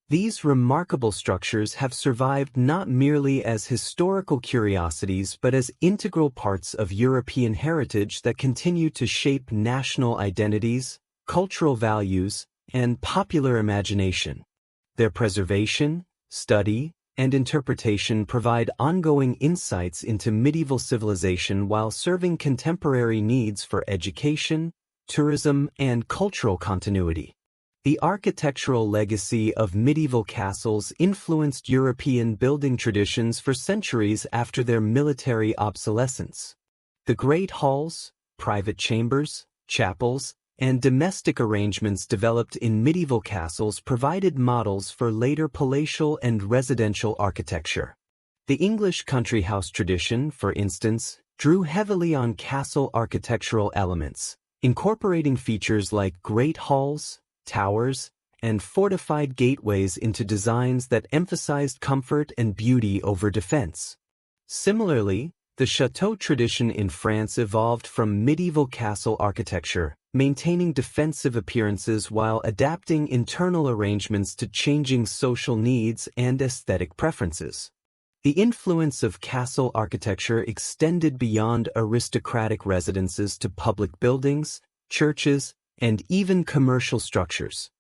These remarkable structures have survived not merely as historical curiosities but as integral parts of European heritage that continue to shape national identities, cultural values, and popular imagination. Their preservation, study, and interpretation provide ongoing insights into medieval civilization while serving contemporary needs for education, tourism, and cultural continuity. The architectural legacy of medieval castles influenced European building traditions for centuries after their military obsolescence. The great halls, private chambers, chapels, and domestic arrangements developed in medieval castles provided models for later palatial and residential architecture. The English country house tradition, for instance, drew heavily on castle architectural elements, incorporating features like great halls, towers, and fortified gateways into designs that emphasized comfort and beauty over defense. Similarly, the chateau tradition in France evolved from medieval castle architecture, maintaining defensive appearances while adapting internal arrangements to changing social needs and aesthetic preferences. The influence of castle architecture extended beyond aristocratic residences to public buildings, churches, and even commercial structures.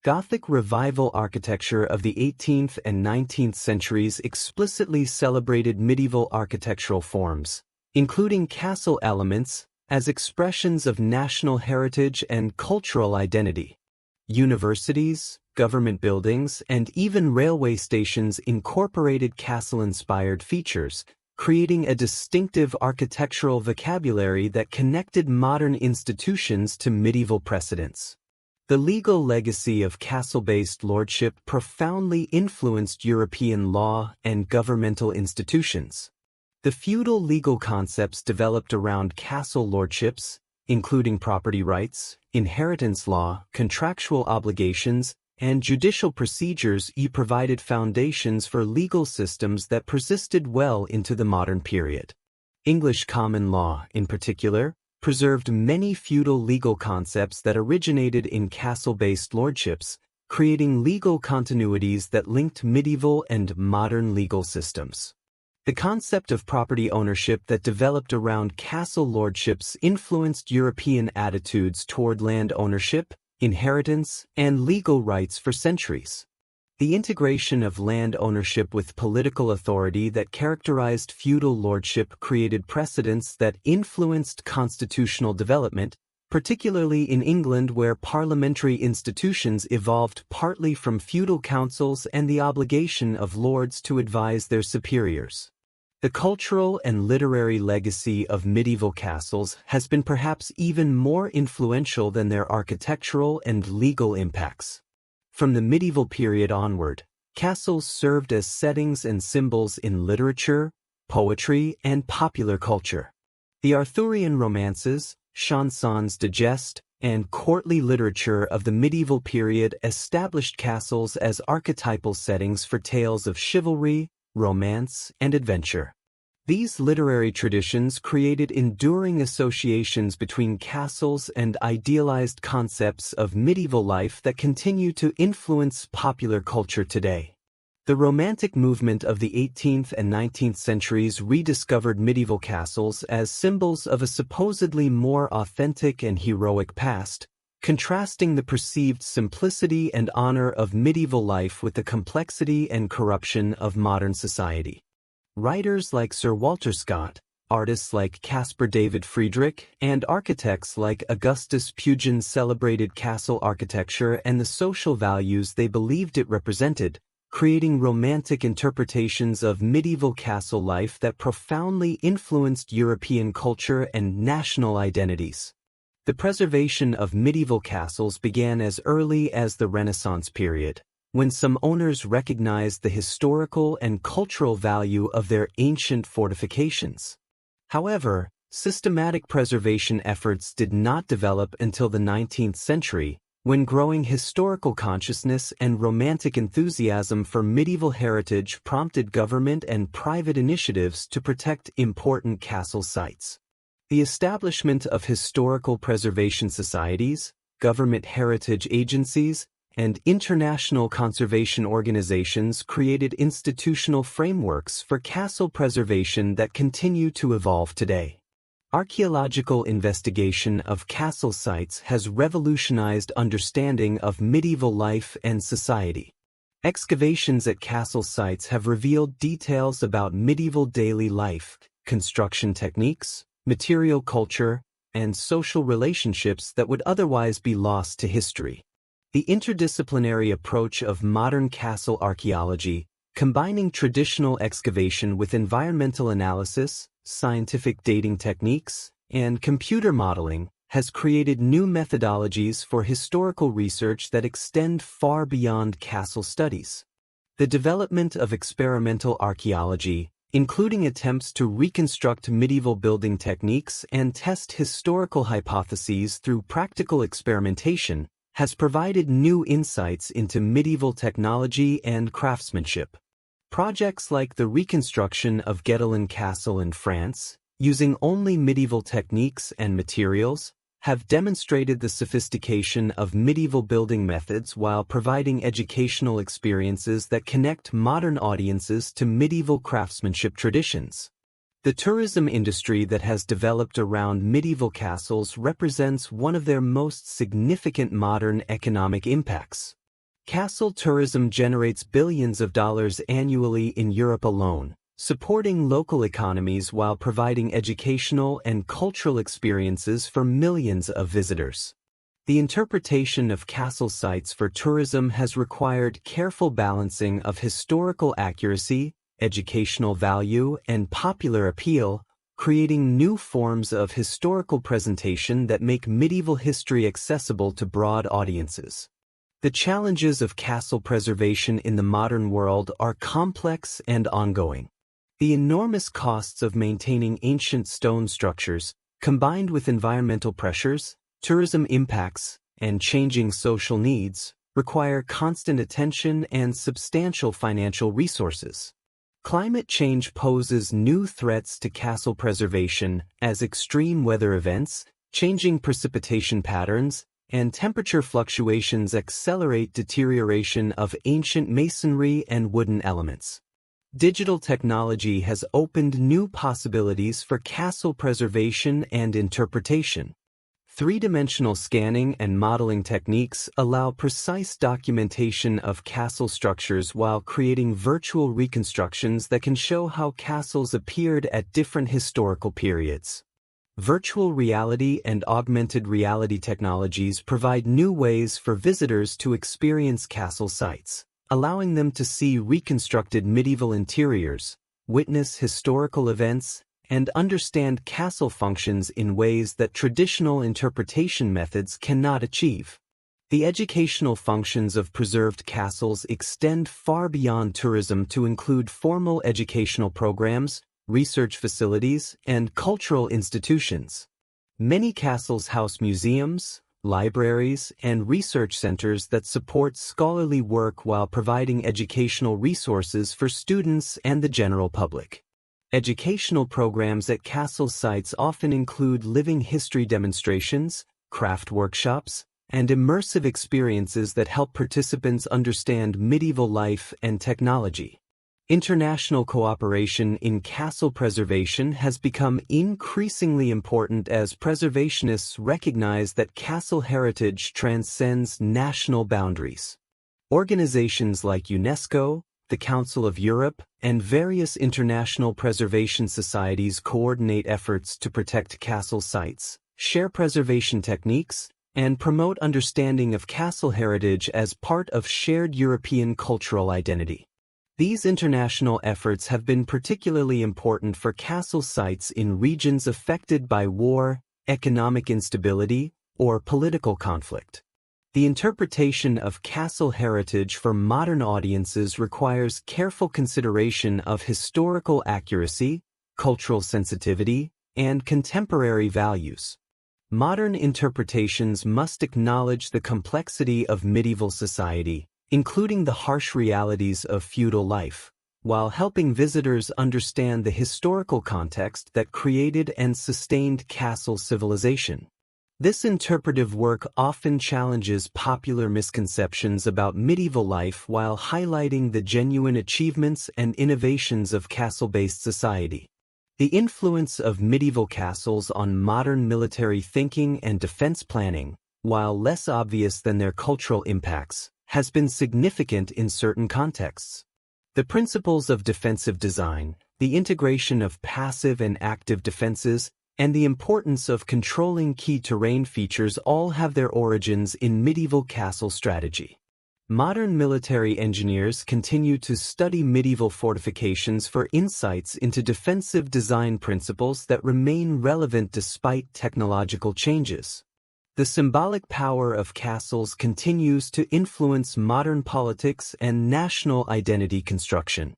Gothic revival architecture of the 18th and 19th centuries explicitly celebrated medieval architectural forms, including castle elements, as expressions of national heritage and cultural identity. Universities, government buildings, and even railway stations incorporated castle-inspired features, creating a distinctive architectural vocabulary that connected modern institutions to medieval precedents. The legal legacy of castle-based lordship profoundly influenced European law and governmental institutions. The feudal legal concepts developed around castle lordships, including property rights, inheritance law, contractual obligations, and judicial procedures, provided foundations for legal systems that persisted well into the modern period. English common law, in particular, preserved many feudal legal concepts that originated in castle-based lordships, creating legal continuities that linked medieval and modern legal systems. The concept of property ownership that developed around castle lordships influenced European attitudes toward land ownership, inheritance, and legal rights for centuries. The integration of land ownership with political authority that characterized feudal lordship created precedents that influenced constitutional development, particularly in England, where parliamentary institutions evolved partly from feudal councils and the obligation of lords to advise their superiors. The cultural and literary legacy of medieval castles has been perhaps even more influential than their architectural and legal impacts. From the medieval period onward, castles served as settings and symbols in literature, poetry, and popular culture. The Arthurian romances, chansons de geste, and courtly literature of the medieval period established castles as archetypal settings for tales of chivalry, romance, and adventure. These literary traditions created enduring associations between castles and idealized concepts of medieval life that continue to influence popular culture today. The Romantic movement of the 18th and 19th centuries rediscovered medieval castles as symbols of a supposedly more authentic and heroic past, contrasting the perceived simplicity and honor of medieval life with the complexity and corruption of modern society. Writers like Sir Walter Scott, artists like Caspar David Friedrich, and architects like Augustus Pugin celebrated castle architecture and the social values they believed it represented, creating romantic interpretations of medieval castle life that profoundly influenced European culture and national identities. The preservation of medieval castles began as early as the Renaissance period, when some owners recognized the historical and cultural value of their ancient fortifications. However, systematic preservation efforts did not develop until the 19th century, when growing historical consciousness and romantic enthusiasm for medieval heritage prompted government and private initiatives to protect important castle sites. The establishment of historical preservation societies, government heritage agencies, and international conservation organizations created institutional frameworks for castle preservation that continue to evolve today. Archaeological investigation of castle sites has revolutionized understanding of medieval life and society. Excavations at castle sites have revealed details about medieval daily life, construction techniques, material culture, and social relationships that would otherwise be lost to history. The interdisciplinary approach of modern castle archaeology, combining traditional excavation with environmental analysis, scientific dating techniques, and computer modeling, has created new methodologies for historical research that extend far beyond castle studies. The development of experimental archaeology, including attempts to reconstruct medieval building techniques and test historical hypotheses through practical experimentation, has provided new insights into medieval technology and craftsmanship. Projects like the reconstruction of Guédelin Castle in France, using only medieval techniques and materials, have demonstrated the sophistication of medieval building methods while providing educational experiences that connect modern audiences to medieval craftsmanship traditions. The tourism industry that has developed around medieval castles represents one of their most significant modern economic impacts. Castle tourism generates billions of dollars annually in Europe alone, supporting local economies while providing educational and cultural experiences for millions of visitors. The interpretation of castle sites for tourism has required careful balancing of historical accuracy, educational value, and popular appeal, creating new forms of historical presentation that make medieval history accessible to broad audiences. The challenges of castle preservation in the modern world are complex and ongoing. The enormous costs of maintaining ancient stone structures, combined with environmental pressures, tourism impacts, and changing social needs, require constant attention and substantial financial resources. Climate change poses new threats to castle preservation as extreme weather events, changing precipitation patterns, and temperature fluctuations accelerate deterioration of ancient masonry and wooden elements. Digital technology has opened new possibilities for castle preservation and interpretation. Three-dimensional scanning and modeling techniques allow precise documentation of castle structures while creating virtual reconstructions that can show how castles appeared at different historical periods. Virtual reality and augmented reality technologies provide new ways for visitors to experience castle sites, allowing them to see reconstructed medieval interiors, witness historical events, and understand castle functions in ways that traditional interpretation methods cannot achieve. The educational functions of preserved castles extend far beyond tourism to include formal educational programs, research facilities, and cultural institutions. Many castles house museums, libraries, and research centers that support scholarly work while providing educational resources for students and the general public. Educational programs at castle sites often include living history demonstrations, craft workshops, and immersive experiences that help participants understand medieval life and technology. International cooperation in castle preservation has become increasingly important as preservationists recognize that castle heritage transcends national boundaries. Organizations like UNESCO, the Council of Europe, and various international preservation societies coordinate efforts to protect castle sites, share preservation techniques, and promote understanding of castle heritage as part of shared European cultural identity. These international efforts have been particularly important for castle sites in regions affected by war, economic instability, or political conflict. The interpretation of castle heritage for modern audiences requires careful consideration of historical accuracy, cultural sensitivity, and contemporary values. Modern interpretations must acknowledge the complexity of medieval society, including the harsh realities of feudal life, while helping visitors understand the historical context that created and sustained castle civilization. This interpretive work often challenges popular misconceptions about medieval life while highlighting the genuine achievements and innovations of castle-based society. The influence of medieval castles on modern military thinking and defense planning, while less obvious than their cultural impacts, has been significant in certain contexts. The principles of defensive design, the integration of passive and active defenses, and the importance of controlling key terrain features all have their origins in medieval castle strategy. Modern military engineers continue to study medieval fortifications for insights into defensive design principles that remain relevant despite technological changes. The symbolic power of castles continues to influence modern politics and national identity construction.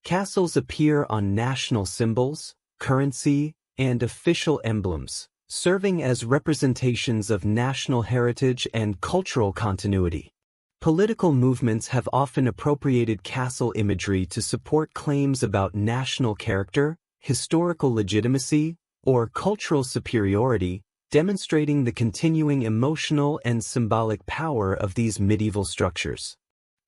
Castles appear on national symbols, currency, and official emblems, serving as representations of national heritage and cultural continuity. Political movements have often appropriated castle imagery to support claims about national character, historical legitimacy, or cultural superiority, demonstrating the continuing emotional and symbolic power of these medieval structures.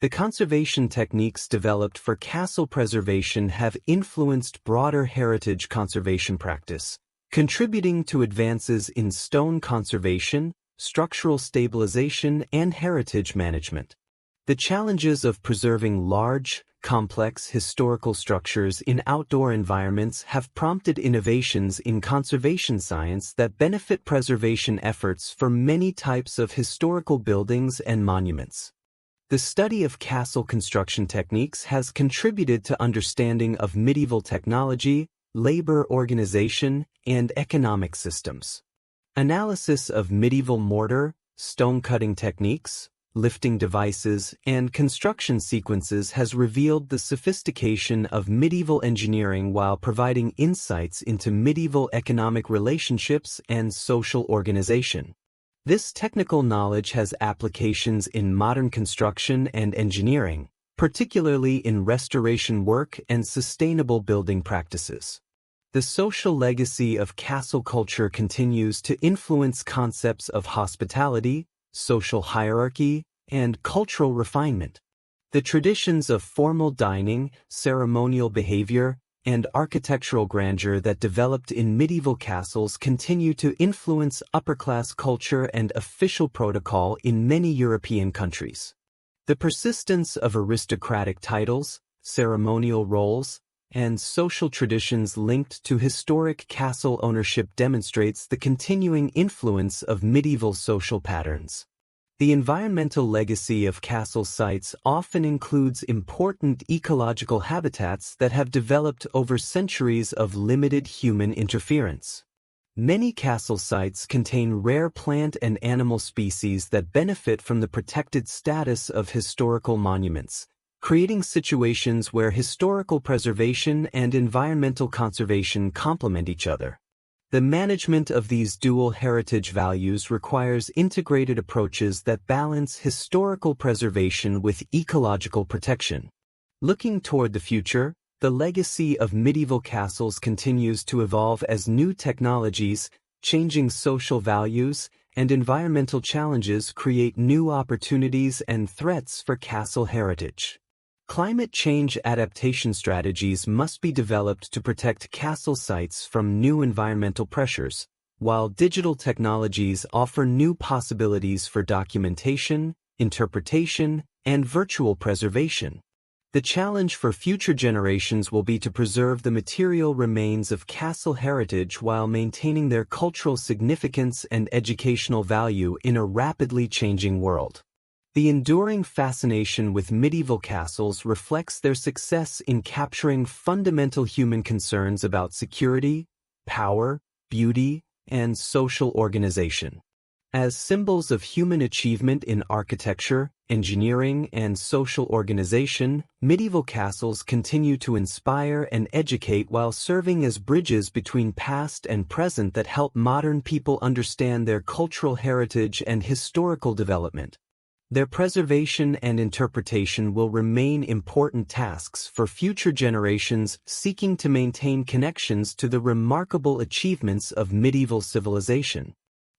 The conservation techniques developed for castle preservation have influenced broader heritage conservation practice, contributing to advances in stone conservation, structural stabilization, and heritage management. The challenges of preserving large, complex historical structures in outdoor environments have prompted innovations in conservation science that benefit preservation efforts for many types of historical buildings and monuments. The study of castle construction techniques has contributed to understanding of medieval technology, labor organization, and economic systems. Analysis of medieval mortar, stone cutting techniques, lifting devices, and construction sequences has revealed the sophistication of medieval engineering while providing insights into medieval economic relationships and social organization. This technical knowledge has applications in modern construction and engineering, particularly in restoration work and sustainable building practices. The social legacy of castle culture continues to influence concepts of hospitality, social hierarchy, and cultural refinement. The traditions of formal dining, ceremonial behavior, and architectural grandeur that developed in medieval castles continue to influence upper-class culture and official protocol in many European countries. The persistence of aristocratic titles, ceremonial roles, and social traditions linked to historic castle ownership demonstrates the continuing influence of medieval social patterns. The environmental legacy of castle sites often includes important ecological habitats that have developed over centuries of limited human interference. Many castle sites contain rare plant and animal species that benefit from the protected status of historical monuments, creating situations where historical preservation and environmental conservation complement each other. The management of these dual heritage values requires integrated approaches that balance historical preservation with ecological protection. Looking toward the future, the legacy of medieval castles continues to evolve as new technologies, changing social values, and environmental challenges create new opportunities and threats for castle heritage. Climate change adaptation strategies must be developed to protect castle sites from new environmental pressures, while digital technologies offer new possibilities for documentation, interpretation, and virtual preservation. The challenge for future generations will be to preserve the material remains of castle heritage while maintaining their cultural significance and educational value in a rapidly changing world. The enduring fascination with medieval castles reflects their success in capturing fundamental human concerns about security, power, beauty, and social organization. As symbols of human achievement in architecture, engineering, and social organization, medieval castles continue to inspire and educate while serving as bridges between past and present that help modern people understand their cultural heritage and historical development. Their preservation and interpretation will remain important tasks for future generations seeking to maintain connections to the remarkable achievements of medieval civilization.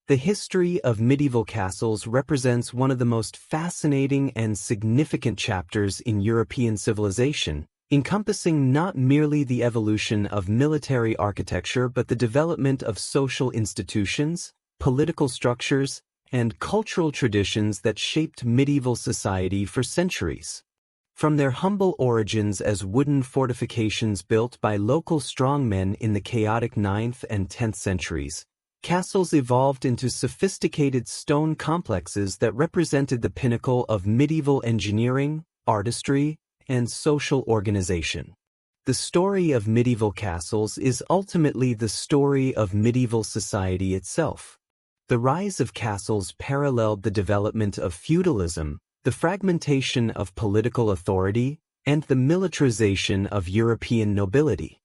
The history of medieval castles represents one of the most fascinating and significant chapters in European civilization, encompassing not merely the evolution of military architecture but the development of social institutions, political structures, and cultural traditions that shaped medieval society for centuries. From their humble origins as wooden fortifications built by local strongmen in the chaotic 9th and 10th centuries, castles evolved into sophisticated stone complexes that represented the pinnacle of medieval engineering, artistry, and social organization. The story of medieval castles is ultimately the story of medieval society itself. The rise of castles paralleled the development of feudalism, the fragmentation of political authority, and the militarization of European nobility.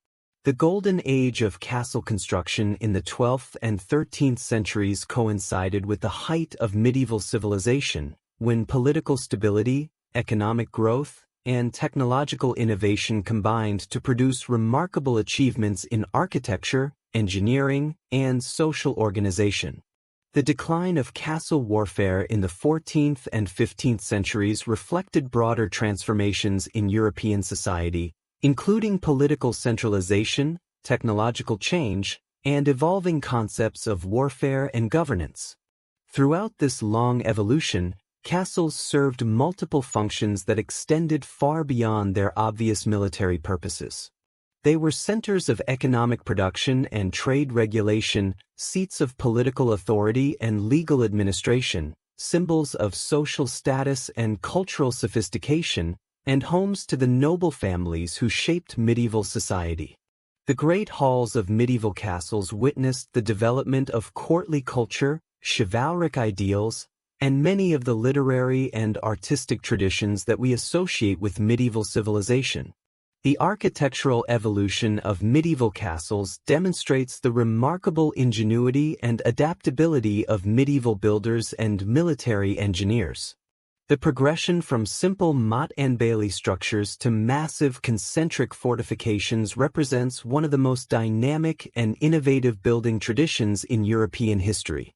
The golden age of castle construction in the 12th and 13th centuries coincided with the height of medieval civilization, when political stability, economic growth, and technological innovation combined to produce remarkable achievements in architecture, engineering, and social organization. The decline of castle warfare in the 14th and 15th centuries reflected broader transformations in European society, including political centralization, technological change, and evolving concepts of warfare and governance. Throughout this long evolution, castles served multiple functions that extended far beyond their obvious military purposes. They were centers of economic production and trade regulation, seats of political authority and legal administration, symbols of social status and cultural sophistication, and homes to the noble families who shaped medieval society. The great halls of medieval castles witnessed the development of courtly culture, chivalric ideals, and many of the literary and artistic traditions that we associate with medieval civilization. The architectural evolution of medieval castles demonstrates the remarkable ingenuity and adaptability of medieval builders and military engineers. The progression from simple motte-and-bailey structures to massive concentric fortifications represents one of the most dynamic and innovative building traditions in European history.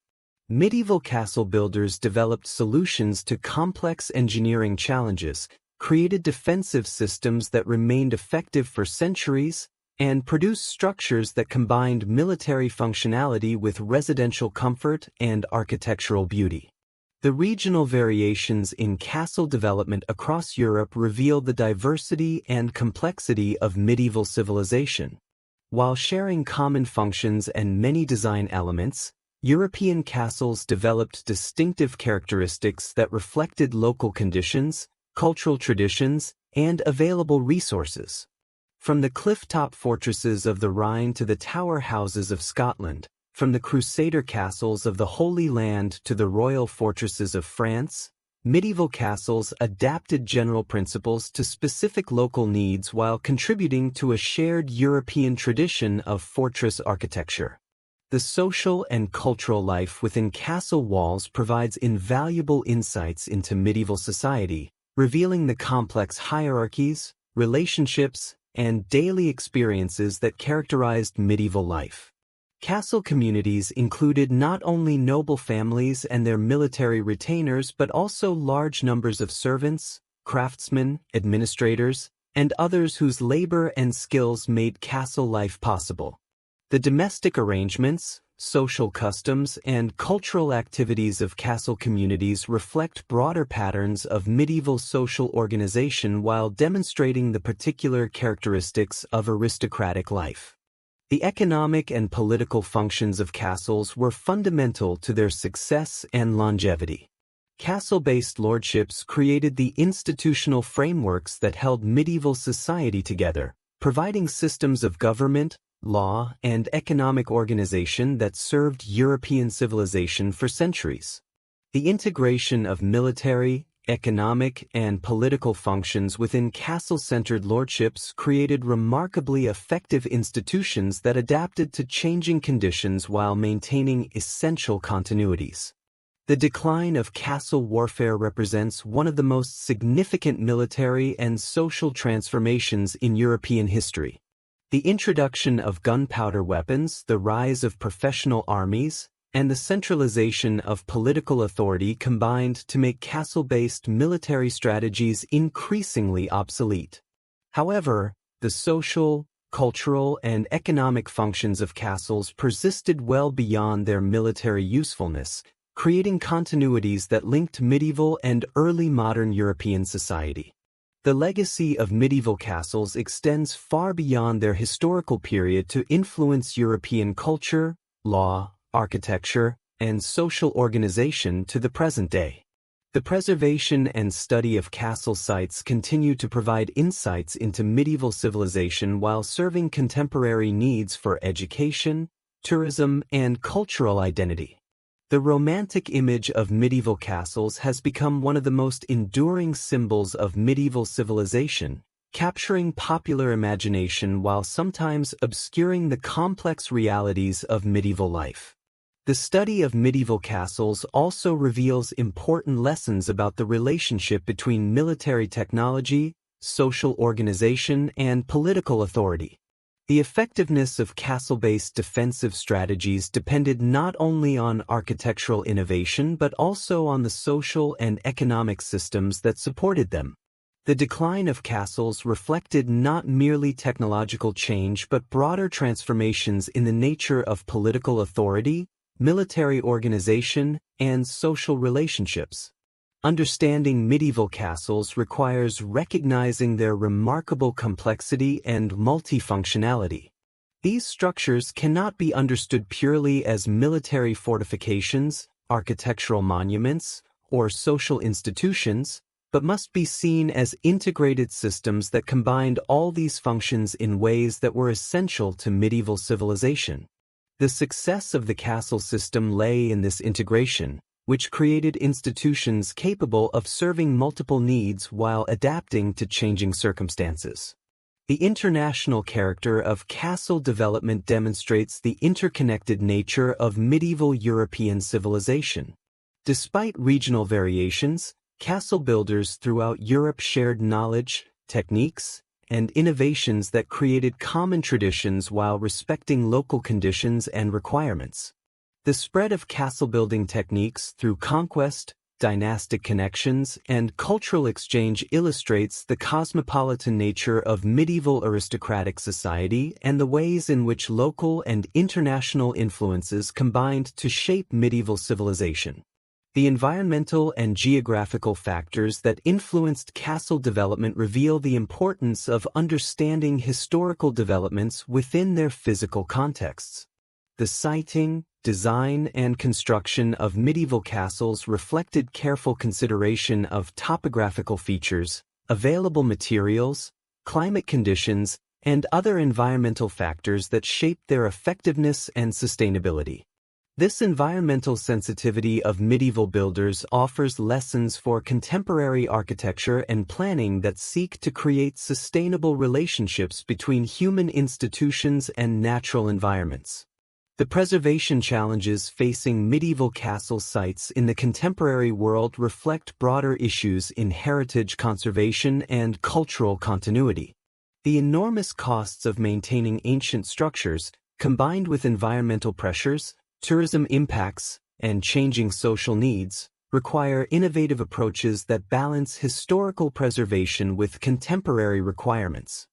Medieval castle builders developed solutions to complex engineering challenges, created defensive systems that remained effective for centuries, and produced structures that combined military functionality with residential comfort and architectural beauty. The regional variations in castle development across Europe reveal the diversity and complexity of medieval civilization. While sharing common functions and many design elements, European castles developed distinctive characteristics that reflected local conditions, cultural traditions, and available resources. From the cliff-top fortresses of the Rhine to the tower houses of Scotland, from the Crusader castles of the Holy Land to the royal fortresses of France, medieval castles adapted general principles to specific local needs while contributing to a shared European tradition of fortress architecture. The social and cultural life within castle walls provides invaluable insights into medieval society, revealing the complex hierarchies, relationships, and daily experiences that characterized medieval life. Castle communities included not only noble families and their military retainers but also large numbers of servants, craftsmen, administrators, and others whose labor and skills made castle life possible. The domestic arrangements, social customs, and cultural activities of castle communities reflect broader patterns of medieval social organization while demonstrating the particular characteristics of aristocratic life. The economic and political functions of castles were fundamental to their success and longevity. Castle-based lordships created the institutional frameworks that held medieval society together, providing systems of government, law, and economic organization that served European civilization for centuries. The integration of military, economic, and political functions within castle-centered lordships created remarkably effective institutions that adapted to changing conditions while maintaining essential continuities. The decline of castle warfare represents one of the most significant military and social transformations in European history. The introduction of gunpowder weapons, the rise of professional armies, and the centralization of political authority combined to make castle-based military strategies increasingly obsolete. However, the social, cultural, and economic functions of castles persisted well beyond their military usefulness, creating continuities that linked medieval and early modern European society. The legacy of medieval castles extends far beyond their historical period to influence European culture, law, architecture, and social organization to the present day. The preservation and study of castle sites continue to provide insights into medieval civilization while serving contemporary needs for education, tourism, and cultural identity. The romantic image of medieval castles has become one of the most enduring symbols of medieval civilization, capturing popular imagination while sometimes obscuring the complex realities of medieval life. The study of medieval castles also reveals important lessons about the relationship between military technology, social organization, and political authority. The effectiveness of castle-based defensive strategies depended not only on architectural innovation but also on the social and economic systems that supported them. The decline of castles reflected not merely technological change but broader transformations in the nature of political authority, military organization, and social relationships. Understanding medieval castles requires recognizing their remarkable complexity and multifunctionality. These structures cannot be understood purely as military fortifications, architectural monuments, or social institutions, but must be seen as integrated systems that combined all these functions in ways that were essential to medieval civilization. The success of the castle system lay in this integration, which created institutions capable of serving multiple needs while adapting to changing circumstances. The international character of castle development demonstrates the interconnected nature of medieval European civilization. Despite regional variations, castle builders throughout Europe shared knowledge, techniques, and innovations that created common traditions while respecting local conditions and requirements. The spread of castle-building techniques through conquest, dynastic connections, and cultural exchange illustrates the cosmopolitan nature of medieval aristocratic society and the ways in which local and international influences combined to shape medieval civilization. The environmental and geographical factors that influenced castle development reveal the importance of understanding historical developments within their physical contexts. The siting, design, and construction of medieval castles reflected careful consideration of topographical features, available materials, climate conditions, and other environmental factors that shaped their effectiveness and sustainability. This environmental sensitivity of medieval builders offers lessons for contemporary architecture and planning that seek to create sustainable relationships between human institutions and natural environments. The preservation challenges facing medieval castle sites in the contemporary world reflect broader issues in heritage conservation and cultural continuity. The enormous costs of maintaining ancient structures, combined with environmental pressures, tourism impacts, and changing social needs, require innovative approaches that balance historical preservation with contemporary requirements.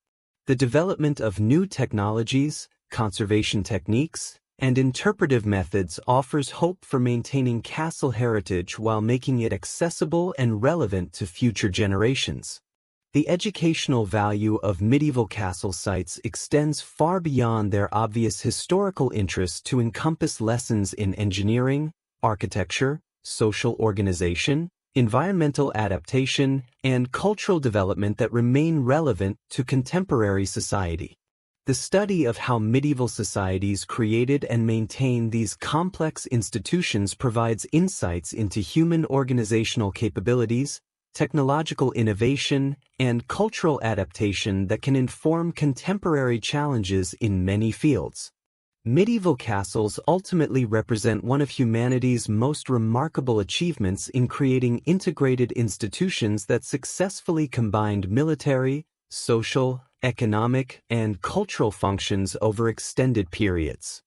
The development of new technologies, conservation techniques, and interpretive methods offers hope for maintaining castle heritage while making it accessible and relevant to future generations. The educational value of medieval castle sites extends far beyond their obvious historical interest to encompass lessons in engineering, architecture, social organization, environmental adaptation, and cultural development that remain relevant to contemporary society. The study of how medieval societies created and maintained these complex institutions provides insights into human organizational capabilities, technological innovation, and cultural adaptation that can inform contemporary challenges in many fields. Medieval castles ultimately represent one of humanity's most remarkable achievements in creating integrated institutions that successfully combined military, social, economic, and cultural functions over extended periods.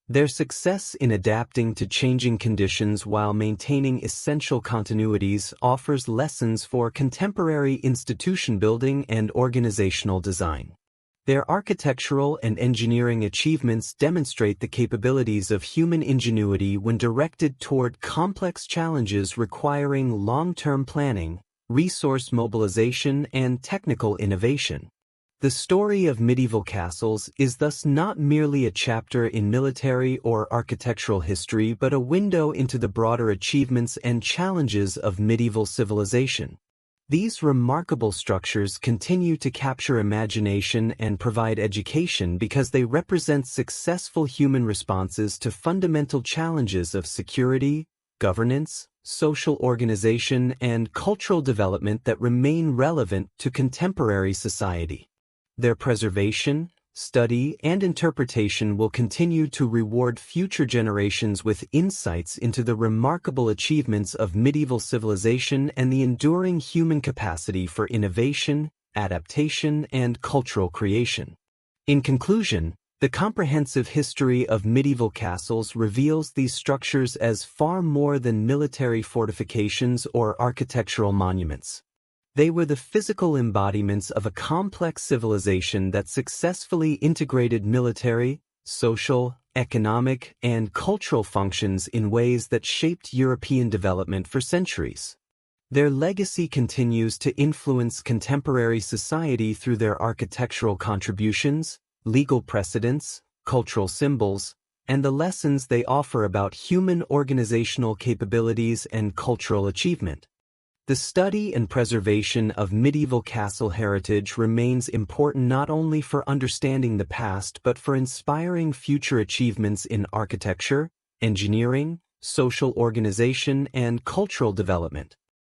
Their success in adapting to changing conditions while maintaining essential continuities offers lessons for contemporary institution building and organizational design. Their architectural and engineering achievements demonstrate the capabilities of human ingenuity when directed toward complex challenges requiring long-term planning, resource mobilization, and technical innovation. The story of medieval castles is thus not merely a chapter in military or architectural history but a window into the broader achievements and challenges of medieval civilization. These remarkable structures continue to capture imagination and provide education because they represent successful human responses to fundamental challenges of security, governance, social organization, and cultural development that remain relevant to contemporary society. Their preservation, study, and interpretation will continue to reward future generations with insights into the remarkable achievements of medieval civilization and the enduring human capacity for innovation, adaptation, and cultural creation. In conclusion, the comprehensive history of medieval castles reveals these structures as far more than military fortifications or architectural monuments. They were the physical embodiments of a complex civilization that successfully integrated military, social, economic, and cultural functions in ways that shaped European development for centuries. Their legacy continues to influence contemporary society through their architectural contributions, legal precedents, cultural symbols, and the lessons they offer about human organizational capabilities and cultural achievement. The study and preservation of medieval castle heritage remains important not only for understanding the past but for inspiring future achievements in architecture, engineering, social organization, and cultural development.